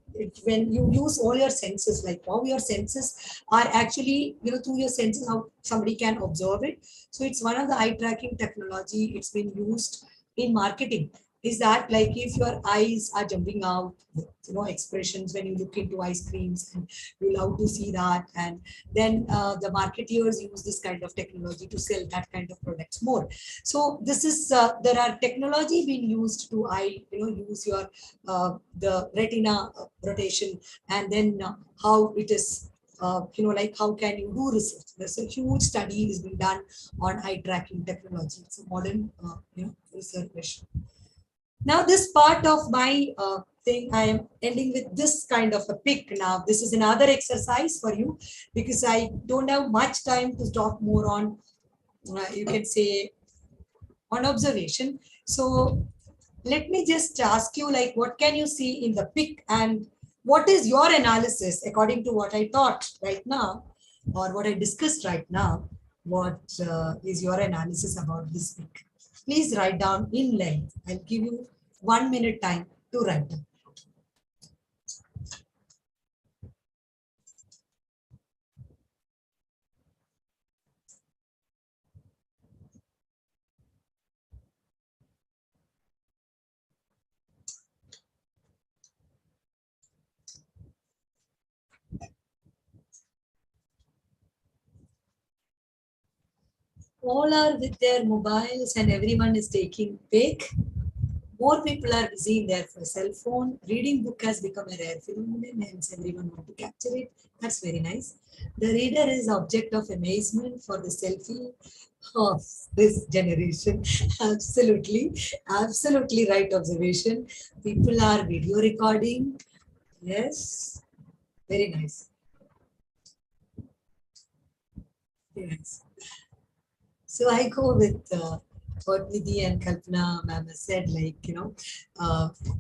when you use all your senses, like how your senses are actually, through your senses, how somebody can observe it. So it's one of the eye tracking technology. It's been used in marketing. Is that like if your eyes are jumping out, expressions when you look into ice creams, and you love to see that, and then the marketeers use this kind of technology to sell that kind of products more. So this is there are technology being used to use your the retina rotation, and then how it is. Like how can you do research? There's a huge study is being done on eye tracking technology. It's a modern research mission. Now, this part of my thing, I am ending with this kind of a pick. Now, this is another exercise for you because I don't have much time to talk more on, you can say, on observation. So let me just ask you, like, what can you see in the pick, and what is your analysis according to what I taught right now or what I discussed right now? what is your analysis about this week. Please write down in length. I'll give you 1 minute time to write down. All are with their mobiles and everyone is taking pic. More people are busy in their cell phone. Reading book has become a rare phenomenon, hence everyone want to capture it. That's very nice. The reader is object of amazement for the selfie of this generation. Absolutely, absolutely right observation. People are video recording. Yes, very nice. Very nice. So I go with what Nidhi and Kalpana ma'am has said, like,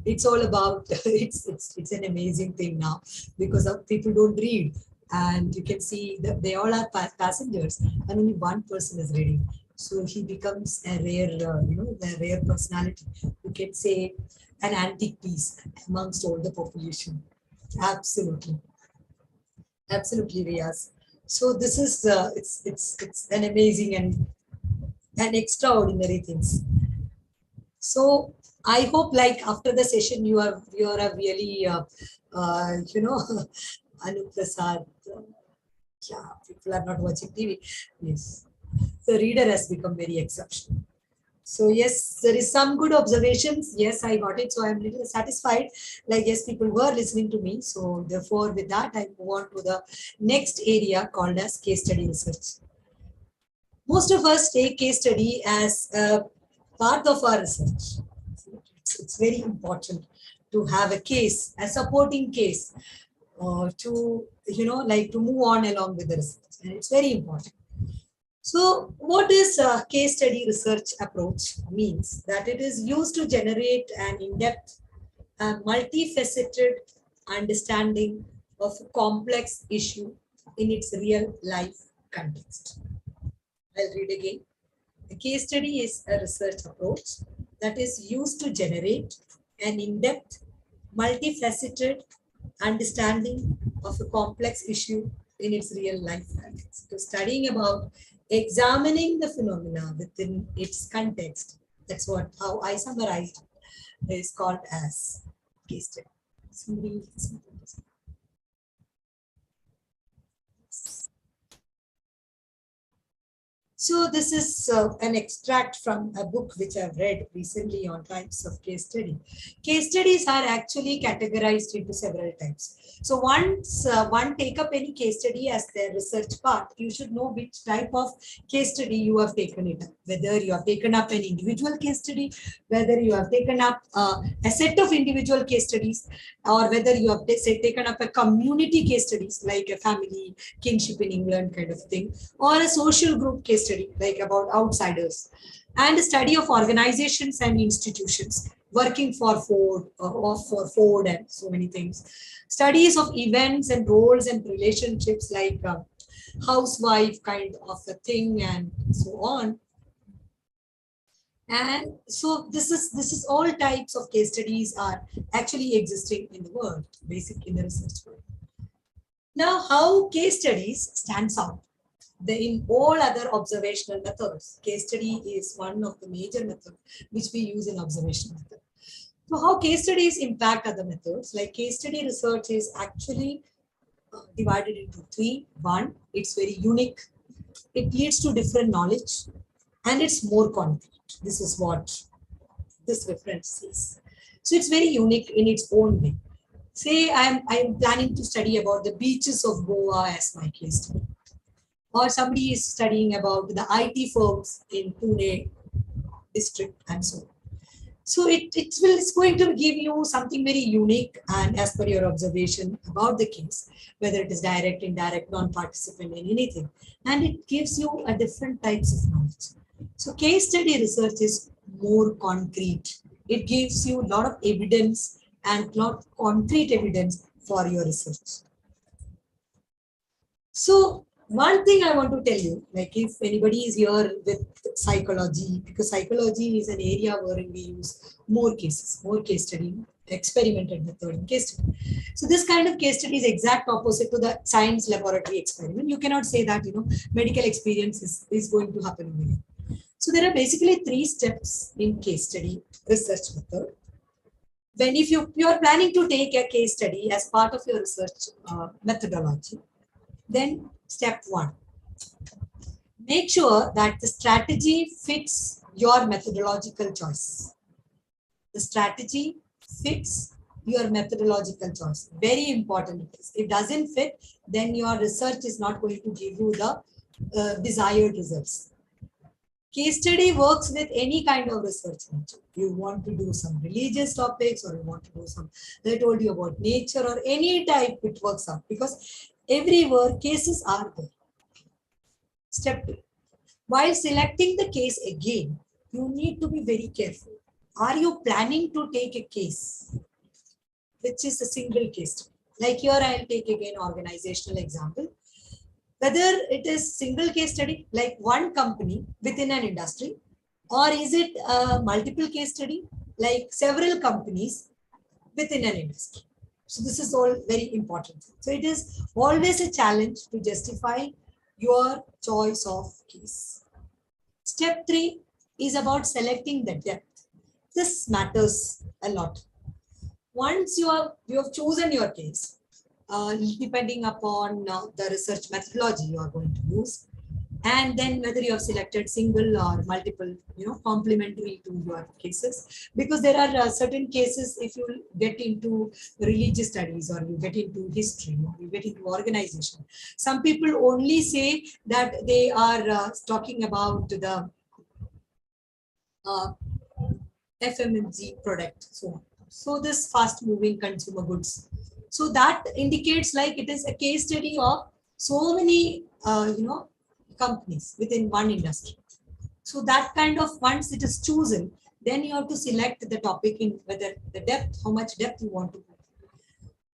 it's all about, it's an amazing thing now because of people don't read. And you can see that they all are passengers and only one person is reading. So he becomes a rare, a rare personality. You can say an antique piece amongst all the population. Absolutely. Absolutely, Riaz. So this is, it's an amazing and extraordinary things. So I hope like after the session you are really Anu Prasad. Yeah, people are not watching TV. Yes, the reader has become very exceptional. So yes, there is some good observations. Yes, I got it. So I'm little satisfied. Like yes, people were listening to me. So therefore, with that, I move on to the next area called as case study research. Most of us take case study as a part of our research. It's very important to have a case, a supporting case, to to move on along with the research, and it's very important. So, what is a case study research approach? Means that it is used to generate an in-depth, multifaceted understanding of a complex issue in its real life context. I'll read again. A case study is a research approach that is used to generate an in-depth, multifaceted understanding of a complex issue in its real life context. So studying about examining the phenomena within its context. That's how I summarized it, is called as case study. Somebody. So this is an extract from a book which I've read recently on types of case study. Case studies are actually categorized into several types. So once one take up any case study as their research part, you should know which type of case study you have taken it up. Whether you have taken up an individual case study, whether you have taken up a set of individual case studies, or whether you have taken up a community case studies like a family, kinship in England kind of thing, or a social group case study like about outsiders, and a study of organizations and institutions working for Ford or for Ford and so many things. Studies of events and roles and relationships like housewife kind of a thing and so on. And so this is all types of case studies are actually existing in the world, basic in the research world. Now, how case studies stands out? In all other observational methods, case study is one of the major methods which we use in observational method. So how case studies impact other methods? Like case study research is actually divided into three. One, it's very unique. It leads to different knowledge and it's more concrete. This is what this reference says. So it's very unique in its own way. Say I'm planning to study about the beaches of Goa as my case study. Or somebody is studying about the IT firms in Pune district and so on. So it's going to give you something very unique and as per your observation about the case, whether it is direct, indirect, non-participant in anything. And it gives you a different types of knowledge. So case study research is more concrete. It gives you a lot of evidence and lot of concrete evidence for your research. So One thing I want to tell you, like if anybody is here with psychology, because psychology is an area where we use more cases, more case study, experimented method in case study. So this kind of case study is exact opposite to the science laboratory experiment. You cannot say that, medical experience is going to happen over here. So there are basically 3 steps in case study research method. When if you are planning to take a case study as part of your research methodology, then step 1, make sure that the strategy fits your methodological choice. The strategy fits your methodological choice. Very important it is. If it doesn't fit, then your research is not going to give you the desired results. Case study works with any kind of research. You want to do some religious topics, or you want to do some, I told you about nature, or any type, it works out because everywhere cases are there. Step 2, while selecting the case again, you need to be very careful. Are you planning to take a case which is a single case? Like here, I'll take again organizational example. Whether it is single case study, like one company within an industry, or is it a multiple case study, like several companies within an industry. So this is all very important. So it is always a challenge to justify your choice of case. Step 3 is about selecting the depth. This matters a lot. Once you have chosen your case, depending upon the research methodology you are going to use, and then whether you have selected single or multiple, complementary to your cases, because there are certain cases, if you get into religious studies, or you get into history, or you get into organization, some people only say that they are talking about the FMMG product, so on. So this fast moving consumer goods. So that indicates like it is a case study of so many, companies within one industry. So that kind of, once it is chosen, then you have to select the topic in whether the depth, how much depth you want to go.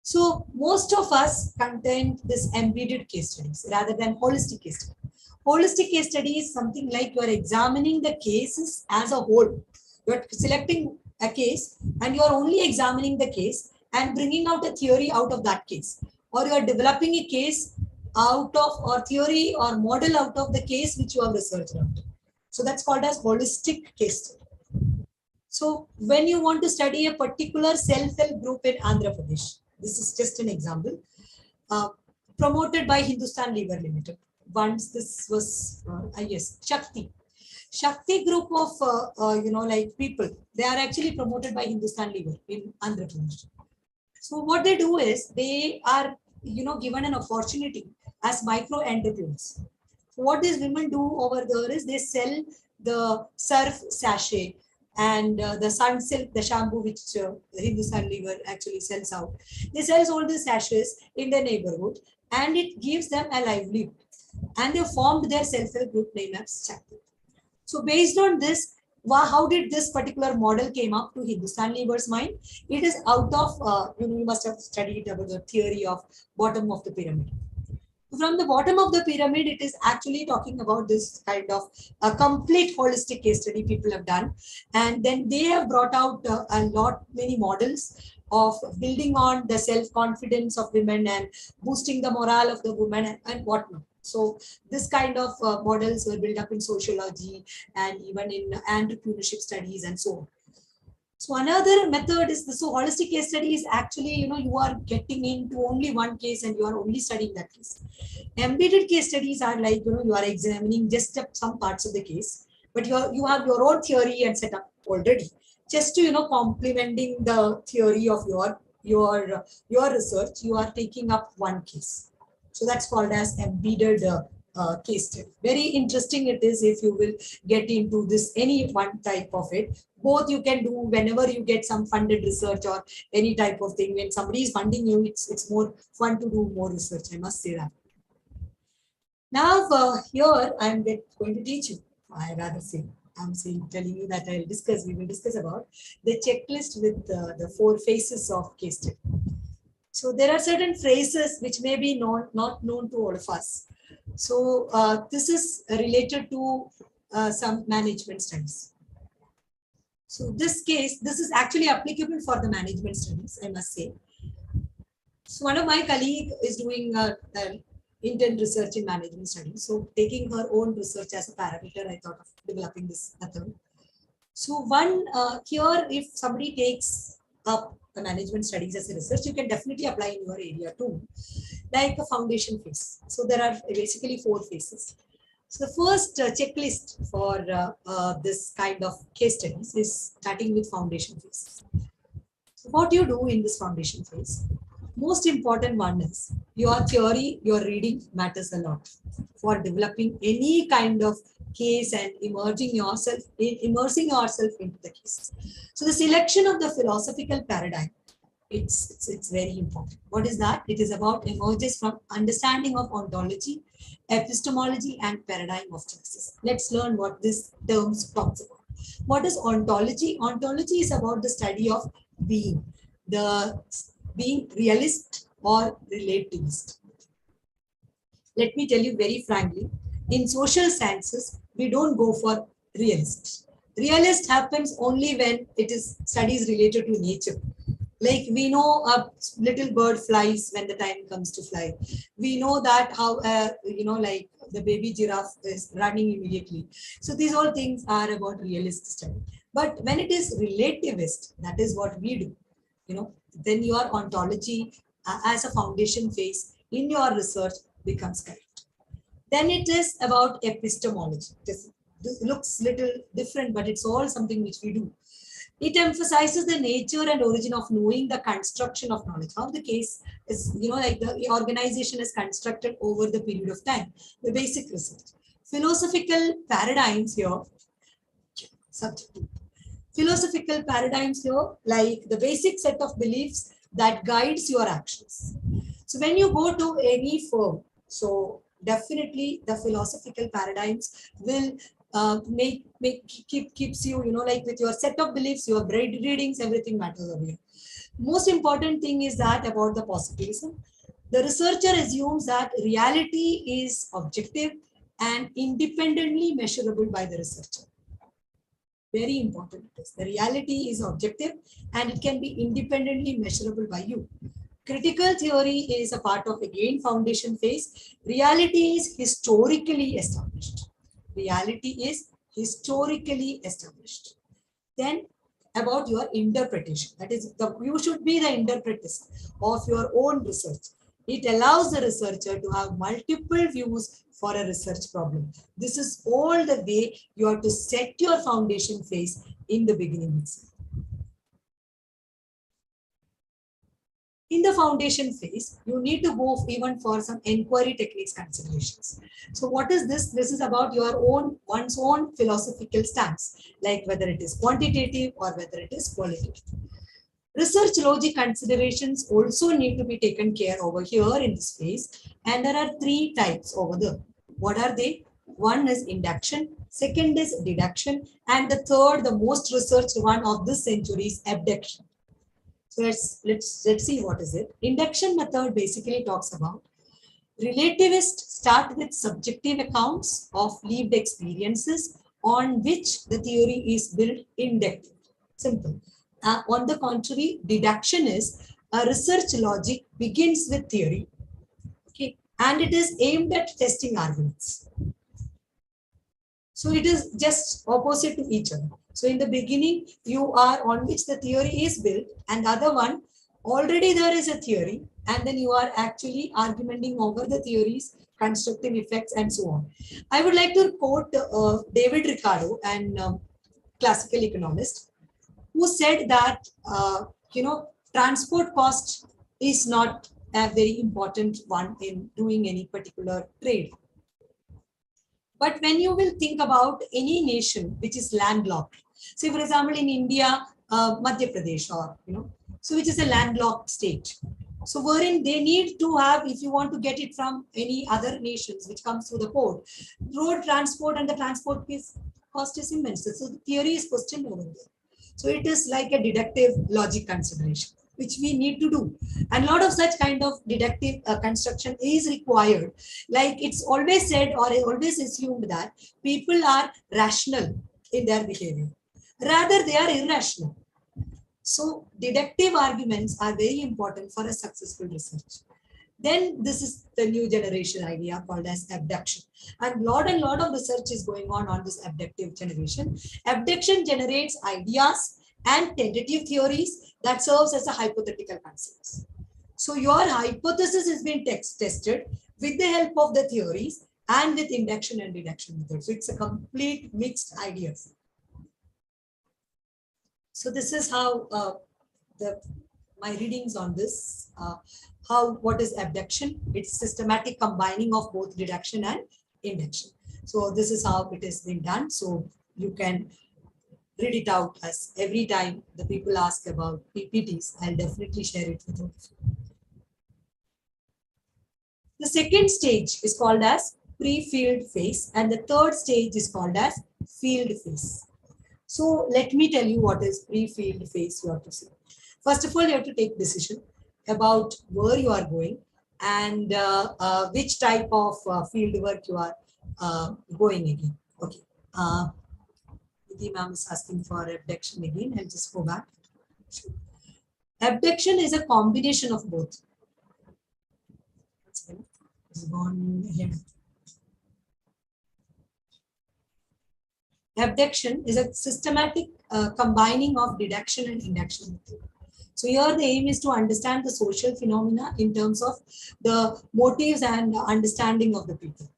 So most of us contain this embedded case studies rather than holistic case study. Holistic case study is something like you are examining the cases as a whole. You are selecting a case and you are only examining the case and bringing out a theory out of that case, or you are developing a case out of, or theory or model out of the case which you have researched out. So that's called as holistic case study. So when you want to study a particular self-help group in Andhra Pradesh, this is just an example, promoted by Hindustan Lever Limited. Once this was, yes, Shakti group of, like people, they are actually promoted by Hindustan Lever in Andhra Pradesh. So what they do is they are, given an opportunity as micro entrepreneurs. So what these women do over there is they sell the surf sachet and the sun silk, the shampoo which Hindustan Lever actually sells out. They sell all these sachets in their neighborhood, and it gives them a livelihood. And they formed their self-help group named as Shakti. So based on this, how did this particular model came up to Hindustan Lever's mind? It is out of, you must have studied about the theory of bottom of the pyramid. From the bottom of the pyramid, it is actually talking about this kind of a complete holistic case study people have done. And then they have brought out many models of building on the self-confidence of women and boosting the morale of the women and whatnot. So this kind of models were built up in sociology and even in entrepreneurship studies and so on. So another method is so holistic case study is actually, you are getting into only one case and you are only studying that case. Embedded case studies are like, you are examining just some parts of the case, but you have your own theory and setup already, just to, complementing the theory of your research, you are taking up one case. So that's called as embedded case study. Very interesting it is if you will get into this, any one type of it. Both you can do whenever you get some funded research or any type of thing. When somebody is funding you, it's more fun to do more research, I must say that. Now here I'm going to teach you, telling you that we will discuss about the checklist with the 4 phases of case study. So there are certain phrases which may be not known to all of us. So this is related to some management studies. So this case, this is actually applicable for the management studies, I must say. So one of my colleague is doing intent research in management studies. So taking her own research as a parameter, I thought of developing this method. So one here, if somebody takes up the management studies as a research, you can definitely apply in your area too, like a foundation phase. So there are basically 4 phases. So the first checklist for this kind of case studies is starting with foundation phase. So what you do in this foundation phase, most important one is your theory, your reading matters a lot for developing any kind of case and immersing yourself into the case. So the selection of the philosophical paradigm, it's very important. What is that? It is about emerges from understanding of ontology, epistemology, and paradigm of choices. Let's learn what this terms talks about. What is ontology? Ontology is about the study of being, the being realist or relativist. Let me tell you very frankly, in social sciences, we don't go for realist. Realist happens only when it is studies related to nature. Like we know a little bird flies when the time comes to fly. We know that how, like the baby giraffe is running immediately. So these all things are about realist study. But when it is relativist, that is what we do, then your ontology as a foundation phase in your research becomes correct. Then it is about epistemology. This looks little different, but it's all something which we do. It emphasizes the nature and origin of knowing, the construction of knowledge. How the case is, like the organization is constructed over the period of time, the basic research. Philosophical paradigms here, subject. Philosophical paradigms here, like the basic set of beliefs that guides your actions. So when you go to any firm, so definitely the philosophical paradigms will keeps you, like with your set of beliefs, your readings, everything matters over here. Most important thing is that about the positivism. The researcher assumes that reality is objective and independently measurable by the researcher. Very important it is. The reality is objective and it can be independently measurable by you. Critical theory is a part of, again, foundation phase. Reality is historically established. Reality is historically established. Then about your interpretation. That is, you should be the interpreter of your own research. It allows the researcher to have multiple views for a research problem. This is all the way you have to set your foundation phase in the beginning itself. In the foundation phase, you need to go even for some inquiry techniques considerations. So what is this? This is about one's own philosophical stance, like whether it is quantitative or whether it is qualitative. Research logic considerations also need to be taken care over here in this phase. And there are 3 types over there. What are they? One is induction, second is deduction, and the third, the most researched one of this century, is abduction. So let's see what is it. Induction method basically talks about relativists start with subjective accounts of lived experiences on which the theory is built inductively. Simple. On the contrary, deduction is a research logic begins with theory, okay, and it is aimed at testing arguments. So it is just opposite to each other. So in the beginning, you are on which the theory is built, and the other one, already there is a theory, and then you are actually argumenting over the theories, constructive effects, and so on. I would like to quote David Ricardo, an classical economist, who said that, transport cost is not a very important one in doing any particular trade. But when you will think about any nation which is landlocked, say for example in India, Madhya Pradesh, or so which is a landlocked state. So wherein they need to have, if you want to get it from any other nations which comes through the port, road transport and the transport cost is immense. So the theory is questioned over there. So it is like a deductive logic consideration. which we need to do. And a lot of such kind of deductive construction is required. Like it's always said or always assumed that people are rational in their behavior. Rather, they are irrational. So deductive arguments are very important for a successful research. Then this is the new generation idea called as abduction. And lot of research is going on this abductive generation. Abduction generates ideas and tentative theories that serves as a hypothetical concepts. So your hypothesis is being tested with the help of the theories and with induction and deduction methods. So it's a complete mixed ideas. So this is how my readings on this. What is abduction? It's systematic combining of both deduction and induction. So this is how it has been done. So you can read it out as every time the people ask about PPTs, I'll definitely share it with you. The second stage is called as pre-field phase, and the third stage is called as field phase. So let me tell you what is pre-field phase you have to see. First of all, you have to take decision about where you are going and which type of field work you are going again. Okay. The ma'am is asking for abduction again. I'll just go back. Abduction is a combination of both. It's gone ahead. Abduction is a systematic combining of deduction and induction. So here the aim is to understand the social phenomena in terms of the motives and understanding of the people,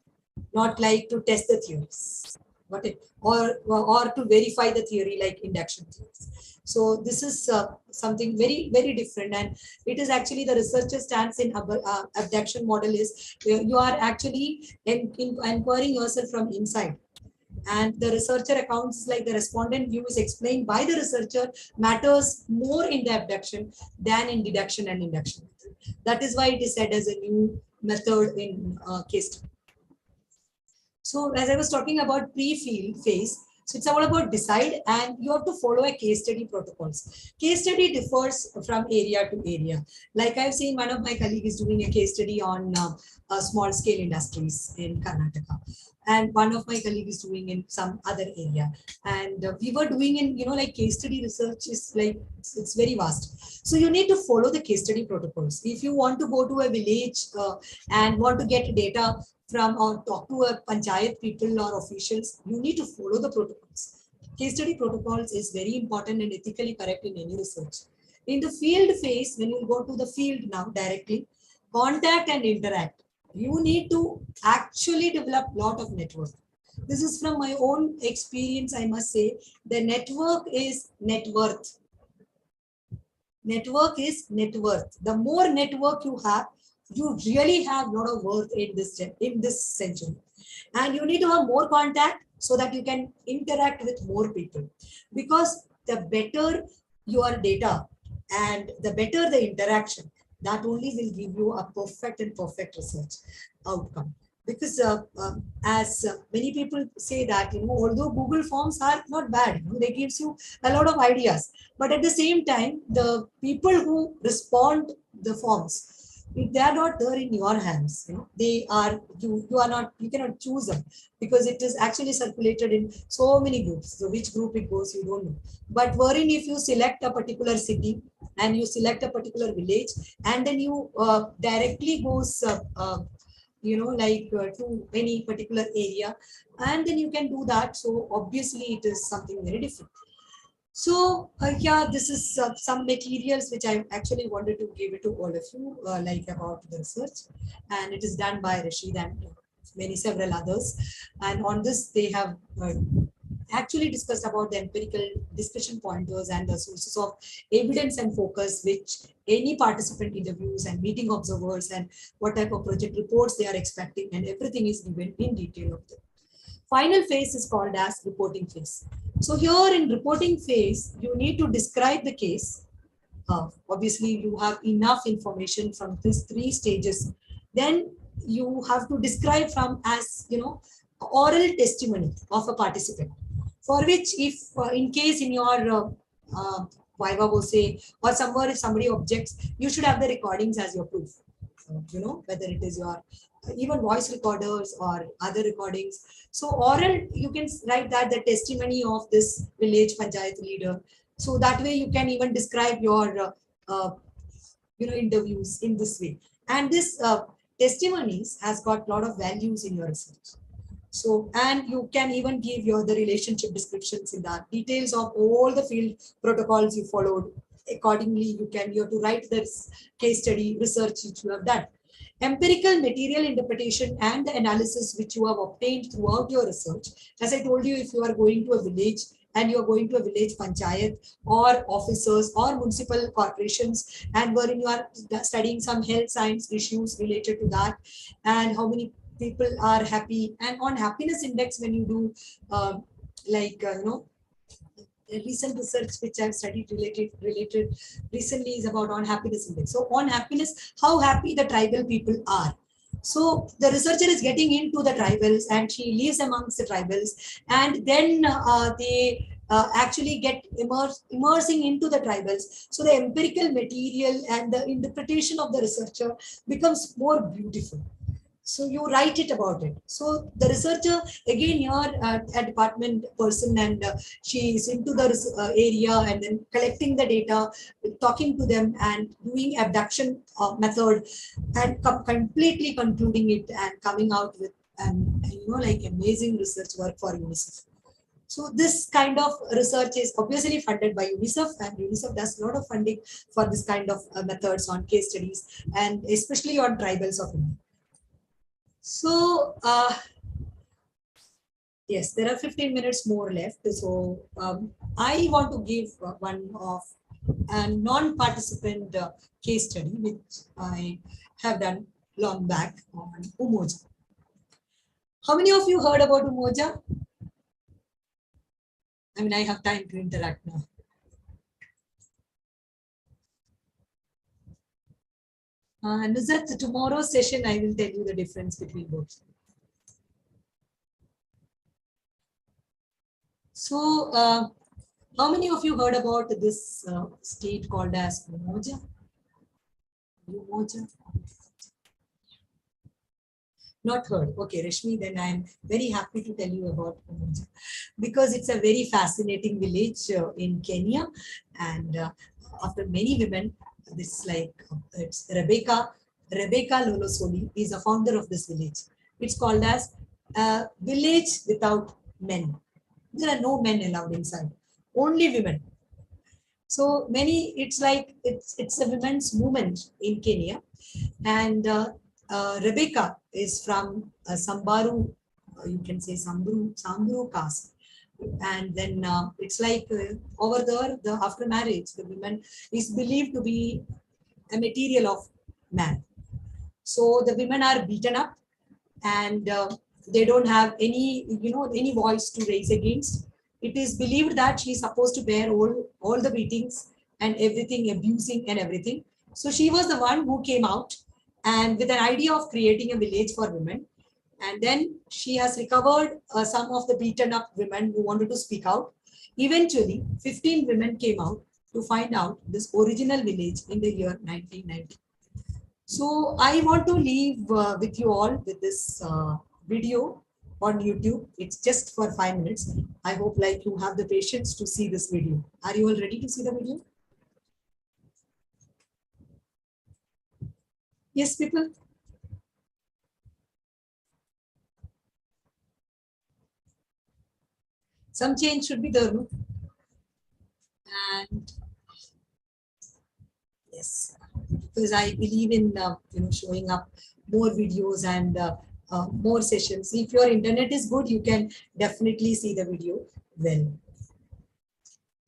not like to test the theories, or to verify the theory like induction theories. So this is something very, very different, and it is actually the researcher stance in abduction model is you are actually inquiring yourself from inside. And the researcher accounts like the respondent view is explained by the researcher matters more in the abduction than in deduction and induction. That is why it is said as a new method in case study. So as I was talking about pre-field phase, so it's all about decide, and you have to follow a case study protocols. Case study differs from area to area. Like I've seen one of my colleagues is doing a case study on small scale industries in Karnataka. And one of my colleagues is doing in some other area. And we were doing in, like case study research is like, it's very vast. So you need to follow the case study protocols. If you want to go to a village and want to get data from or talk to a panchayat people or officials, you need to follow the protocols. Case study protocols is very important and ethically correct in any research. In the field phase, when you go to the field now directly, contact and interact, you need to actually develop a lot of network. This is from my own experience, I must say. The network is net worth. Network is net worth. The more network you have, you really have a lot of worth in this century. And you need to have more contact so that you can interact with more people. Because the better your data and the better the interaction, that only will give you a perfect research outcome. Because as many people say that, although Google Forms are not bad, they gives you a lot of ideas, but at the same time, the people who respond the forms, if they are not there in your hands, they are, you cannot choose them because it is actually circulated in so many groups. So which group it goes, you don't know. But wherein if you select a particular city and you select a particular village and then you directly goes to any particular area, and then you can do that. So obviously it is something very different. So yeah, this is some materials which I actually wanted to give it to all of you, like about the research, and it is done by Rashid and several others. And on this, they have actually discussed about the empirical discussion pointers and the sources of evidence and focus which any participant interviews and meeting observers and what type of project reports they are expecting, and everything is given in detail of them. Final phase is called as reporting phase. So here in reporting phase, you need to describe the case. Obviously, you have enough information from these three stages. Then you have to describe from as, oral testimony of a participant, for which if in case in your viva voce, or somewhere if somebody objects, you should have the recordings as your proof. Whether it is your even voice recorders or other recordings. So oral, you can write that the testimony of this village panchayat leader. So that way you can even describe your interviews in this way. And this testimonies has got a lot of values in your research. So, and you can even give the relationship descriptions in that, details of all the field protocols you followed. Accordingly, you have to write this case study research which you have done. Empirical material interpretation and the analysis which you have obtained throughout your research. As I told you, if you are going to a village and you are going to a village panchayat or officers or municipal corporations, and wherein you are studying some health science issues related to that, and how many people are happy, and on happiness index, when you do recent research which I've studied related recently is about on happiness index. So on happiness, how happy the tribal people are. So the researcher is getting into the tribals and she lives amongst the tribals, and then they actually get immersing into the tribals. So the empirical material and the interpretation of the researcher becomes more beautiful. So you write it about it. So the researcher, again, you're a department person, and she is into the area and then collecting the data, talking to them and doing abduction method, and completely concluding it and coming out with amazing research work for UNICEF. So this kind of research is obviously funded by UNICEF, and UNICEF does a lot of funding for this kind of methods on case studies, and especially on tribals of India. So, yes, there are 15 minutes more left. So, I want to give one of a non-participant case study, which I have done long back on Umoja. How many of you heard about Umoja? I mean, I have time to interact now. Nuzat, tomorrow's session, I will tell you the difference between both. So, how many of you heard about this state called as Umoja? Umoja? Not heard. Okay, Rashmi, then I am very happy to tell you about Umoja, because it's a very fascinating village in Kenya, and after many women, this it's Rebecca Lolosoli is a founder of this village. It's called as a village without men. There are no men allowed inside, only women. So many, it's a women's movement in Kenya, and Rebecca is from Sambaru, you can say Samburu caste. And then it's over there, after marriage, the woman is believed to be a material of man. So the women are beaten up, and they don't have any voice to raise against. It is believed that she is supposed to bear all the beatings and everything, abusing and everything. So she was the one who came out and with an idea of creating a village for women. And then she has recovered some of the beaten up women who wanted to speak out. Eventually, 15 women came out to find out this original village in the year 1990. So I want to leave with you all with this video on YouTube. It's just for 5 minutes. I hope you have the patience to see this video. Are you all ready to see the video? Yes, people? Some change should be there, no? And yes, because I believe in showing up more videos and more sessions. If your internet is good, you can definitely see the video well.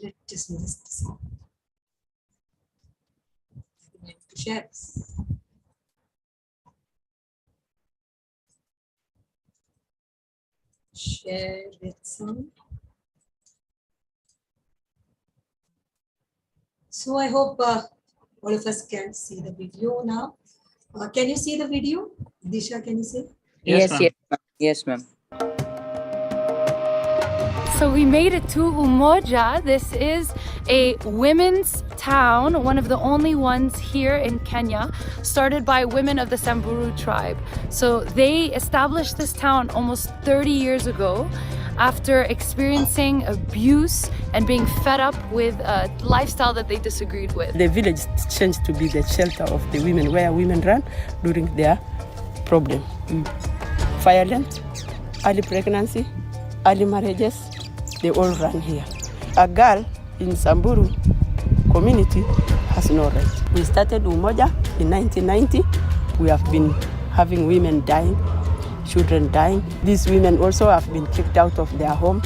Let's just list this out. I need to share this. Share with some. So I hope all of us can see the video now. Can you see the video? Disha, can you see? Yes, Yes, ma'am. So we made it to Umoja. This is a women's town, one of the only ones here in Kenya, started by women of the Samburu tribe. So they established this town almost 30 years ago after experiencing abuse and being fed up with a lifestyle that they disagreed with. The village changed to be the shelter of the women, where women ran during their problem. Violent, early pregnancy, early marriages, they all ran here. A girl in Samburu community has no right. We started Umoja in 1990. We have been having women dying, children dying. These women also have been kicked out of their home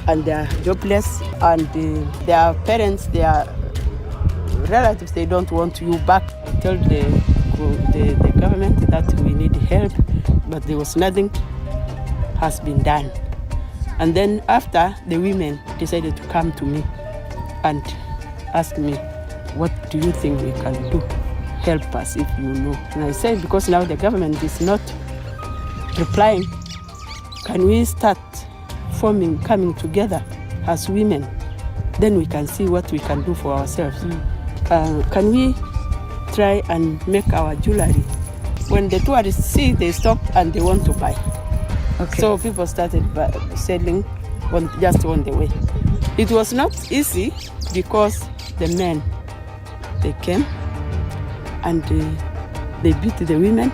and they are jobless, and their parents, their relatives, they don't want you back. I told the government that we need help, but there was nothing has been done. And then after, the women decided to come to me and ask me, what do you think we can do? Help us if you know. And I said, because now the government is not replying, can we start coming together as women? Then we can see what we can do for ourselves. Can we try and make our jewelry? When the tourists see, they stop and they want to buy. Okay. So people started selling just on the way. It was not easy because the men, they came and they beat the women,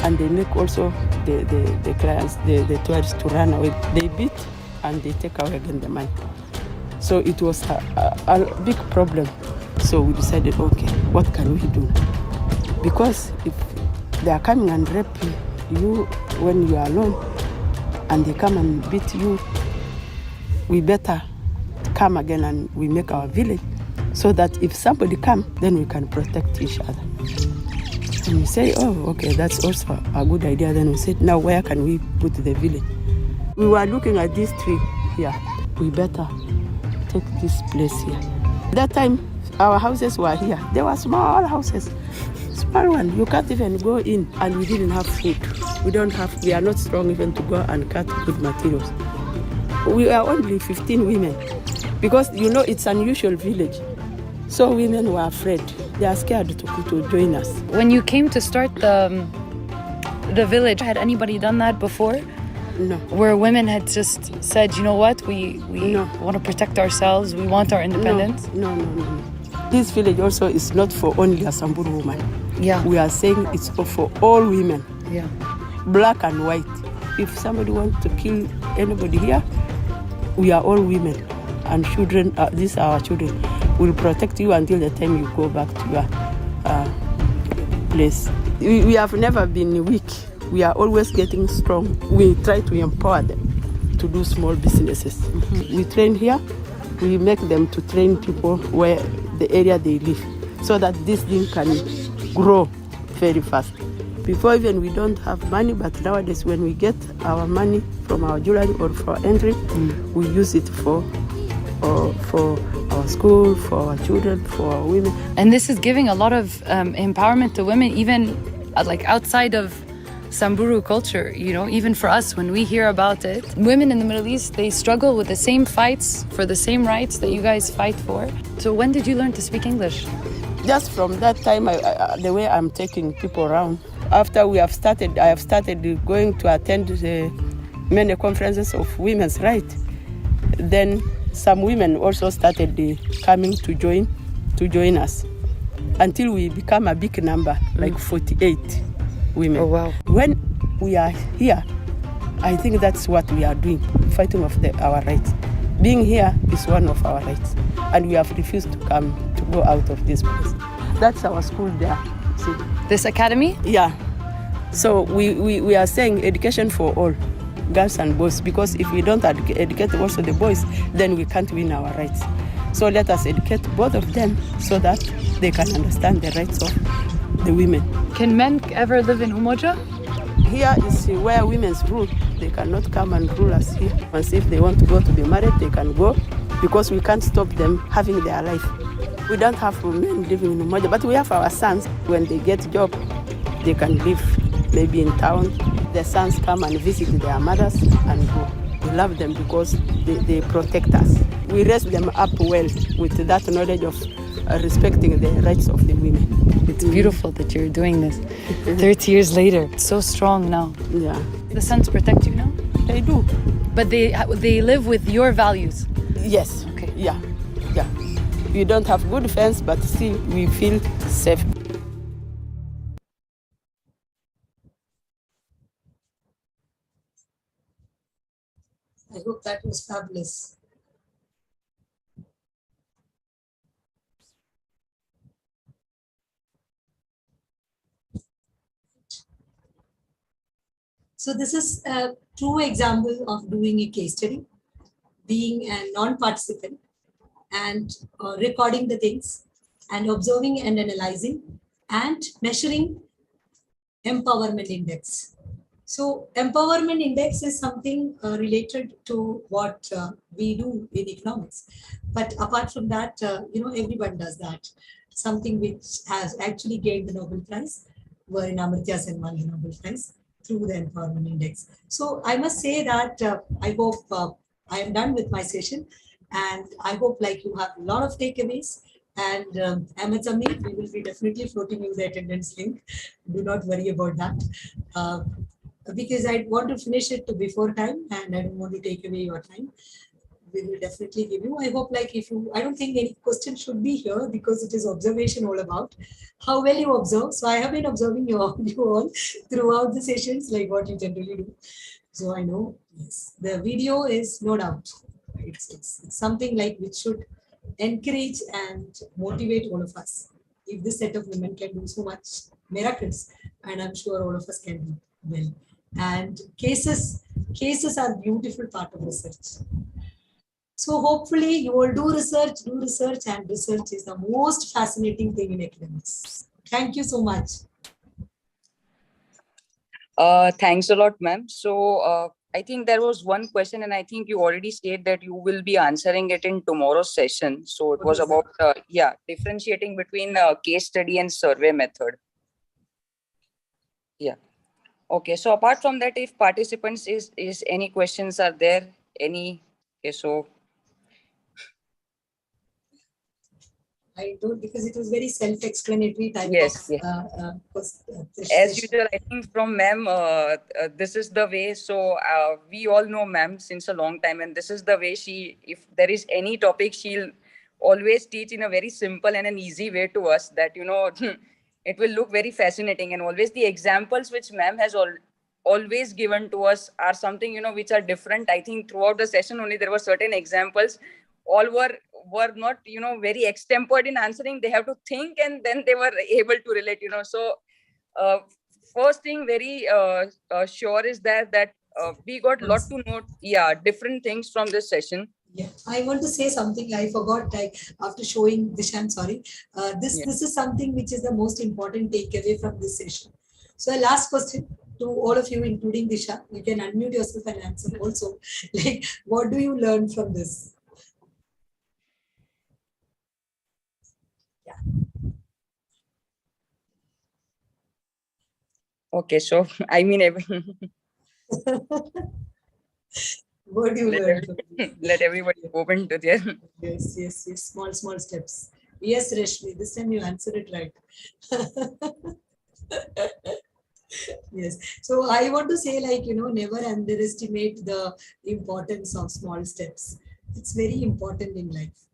and they make also the clients, the tourists to run away. They beat and they take away again the money. So it was a big problem. So we decided, okay, what can we do? Because if they are coming and rape you when you are alone, and they come and beat you, we better come again and we make our village, so that if somebody come, then we can protect each other. And we say, oh, okay, that's also a good idea. Then we said, now where can we put the village? We were looking at this tree here. We better take this place here. That time, our houses were here. They were small houses, small one. You can't even go in, and we didn't have food. We are not strong even to go and cut good materials. We are only 15 women, because you know it's an unusual village. So women were afraid. They are scared to join us. When you came to start the village, had anybody done that before? No. Where women had just said, you know what, we No. want to protect ourselves, we want our independence? No. This village also is not for only a Samburu woman. Yeah. We are saying it's for all women, Yeah. black and white. If somebody wants to kill anybody here, we are all women and children. These are our children. We'll protect you until the time you go back to your place. We have never been weak. We are always getting strong. We try to empower them to do small businesses. Mm-hmm. We train here. We make them to train people where the area they live, so that this thing can grow very fast. Before even we don't have money, but nowadays when we get our money from our jewelry or for entry, we use it for our school, for our children, for our women. And this is giving a lot of empowerment to women, even like outside of Samburu culture, you know, even for us, when we hear about it. Women in the Middle East, they struggle with the same fights for the same rights that you guys fight for. So when did you learn to speak English? Just from that time, the way I'm taking people around. After I have started going to attend many conferences of women's rights. Then some women also started coming to join us, until we become a big number, like 48 women. Oh, wow. When we are here, I think that's what we are doing, fighting of our rights. Being here is one of our rights, and we have refused to go out of this place. That's our school there. See? This academy? Yeah. So we are saying education for all, girls and boys, because if we don't educate also the boys, then we can't win our rights. So let us educate both of them so that they can understand the rights of the women. Can men ever live in Umoja? Here is where women's rule. They cannot come and rule us here. And if they want to go to be married, they can go, because we can't stop them having their life. We don't have men living in Umoja, but we have our sons. When they get job, they can live maybe in town. The sons come and visit their mothers and go. We love them because they protect us. We raise them up well with that knowledge of respecting the rights of the women. It's beautiful that you're doing this 30 years later. It's so strong now. Yeah, The sons protect you now? they do. But they live with your values. Yes. Okay. Yeah. We don't have good fence, but still we feel safe. I hope that was fabulous. So this is a true example of doing a case study, being a non-participant and recording the things and observing and analyzing and measuring empowerment index. So empowerment index is something related to what we do in economics. But apart from that, everyone does that. Something which has actually gained the Nobel Prize, wherein Amartya Sen won the Nobel Prize through the empowerment index. So I must say that I hope I am done with my session, and I hope like you have a lot of takeaways. And Ahmed Samir, we will be definitely floating you the attendance link. Do not worry about that. Because I want to finish it before time and I don't want to take away your time. We will definitely give you. I hope like I don't think any question should be here because it is observation all about how well you observe. So I have been observing you all throughout the sessions, like what you generally do. So I know, yes, the video is no doubt. It's something like which should encourage and motivate all of us. If this set of women can do so much miracles, and I'm sure all of us can do well. And cases are beautiful part of research. So hopefully you will do research, and research is the most fascinating thing in academics. Thank you so much. Thanks a lot, ma'am. So I think there was one question, and I think you already stated that you will be answering it in tomorrow's session. So it was about differentiating between case study and survey method. Yeah. Okay. So apart from that, if participants is any questions are there, any? Okay, so I don't, because it was very self-explanatory type yes, of as usual, I think from ma'am, this is the way. So we all know ma'am since a long time, and this is the way if there is any topic, she'll always teach in a very simple and an easy way to us that, it will look very fascinating. And always the examples which ma'am has always given to us are something, which are different. I think throughout the session only there were certain examples, all were not, very extempored in answering. They have to think and then they were able to relate, So first thing very sure is that we got a lot to know, different things from this session. Yeah, I want to say something I forgot after showing Disha, I'm sorry. This is something which is the most important takeaway from this session. So last question to all of you, including Disha, you can unmute yourself and answer also. Like, what do you learn from this? Okay, so I mean, What do you learn from this? Let everybody open to their. Yes. Small steps. Yes, Rashmi, this time you answered it right. Yes. So I want to say, never underestimate the importance of small steps. It's very important in life.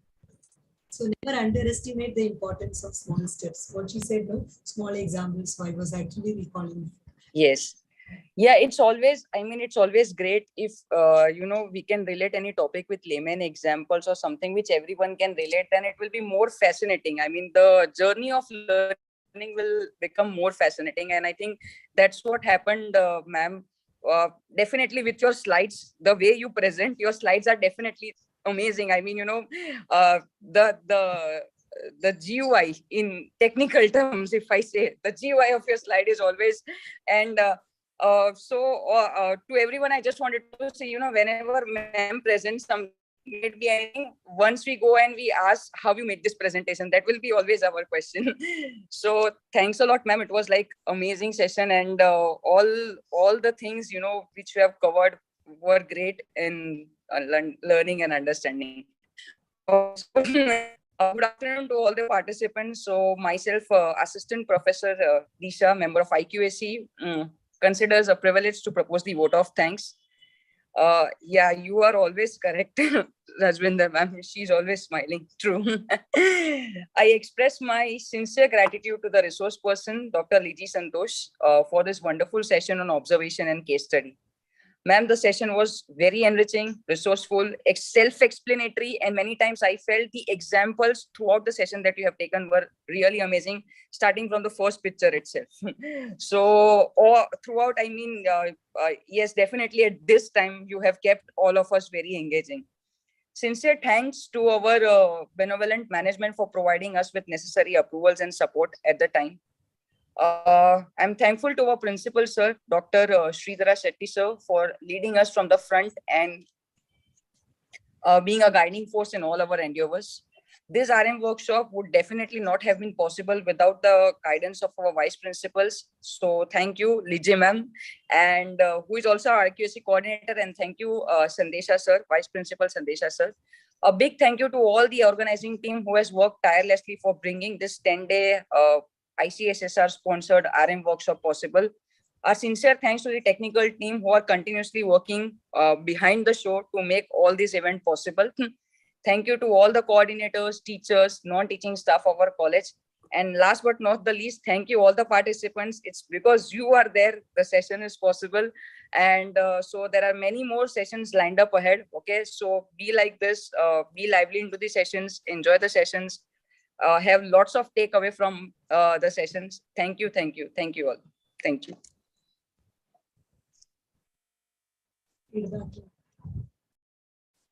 So never underestimate the importance of small steps. What you said, no? Small examples. So I was actually recalling. Yes. Yeah, it's always great if, we can relate any topic with layman examples or something which everyone can relate, then it will be more fascinating. I mean, the journey of learning will become more fascinating. And I think that's what happened, ma'am. Definitely with your slides, the way you present, your slides are definitely amazing. I mean, the GUI in technical terms, if I say, the GUI of your slide is always, and to everyone, I just wanted to say, whenever ma'am presents something, it be anything, once we go and we ask how you made this presentation, that will be always our question. So thanks a lot, ma'am. It was like amazing session, and all the things, which we have covered, were great in learning and understanding. Good afternoon to all the participants. So myself, Assistant Professor Disha, member of IQAC, considers a privilege to propose the vote of thanks. Yeah, you are always correct, Rajvinder ma'am. She's always smiling. True. I express my sincere gratitude to the resource person, Dr. Liji Santosh, for this wonderful session on observation and case study. Ma'am, the session was very enriching, resourceful, self-explanatory, and many times I felt the examples throughout the session that you have taken were really amazing, starting from the first picture itself. So, throughout, I mean, yes, definitely at this time, you have kept all of us very engaging. Sincere thanks to our benevolent management for providing us with necessary approvals and support at the time. I'm thankful to our principal, sir, Dr. Sridhara Shetty, sir, for leading us from the front and being a guiding force in all our endeavors. This RM workshop would definitely not have been possible without the guidance of our vice principals. So thank you, Liji ma'am, and who is also our IQAC coordinator. And thank you, Sandesha sir, Vice Principal Sandesha sir. A big thank you to all the organizing team who has worked tirelessly for bringing this 10-day ICSSR sponsored RM workshop possible. Our sincere thanks to the technical team who are continuously working behind the show to make all this event possible. Thank you to all the coordinators, teachers, non-teaching staff of our college. And last but not the least, thank you all the participants. It's because you are there, the session is possible. And so there are many more sessions lined up ahead. Okay, so be like this, be lively into the sessions, enjoy the sessions. Have lots of takeaway from the sessions. Thank you, thank you, thank you all. Thank you. Feedback.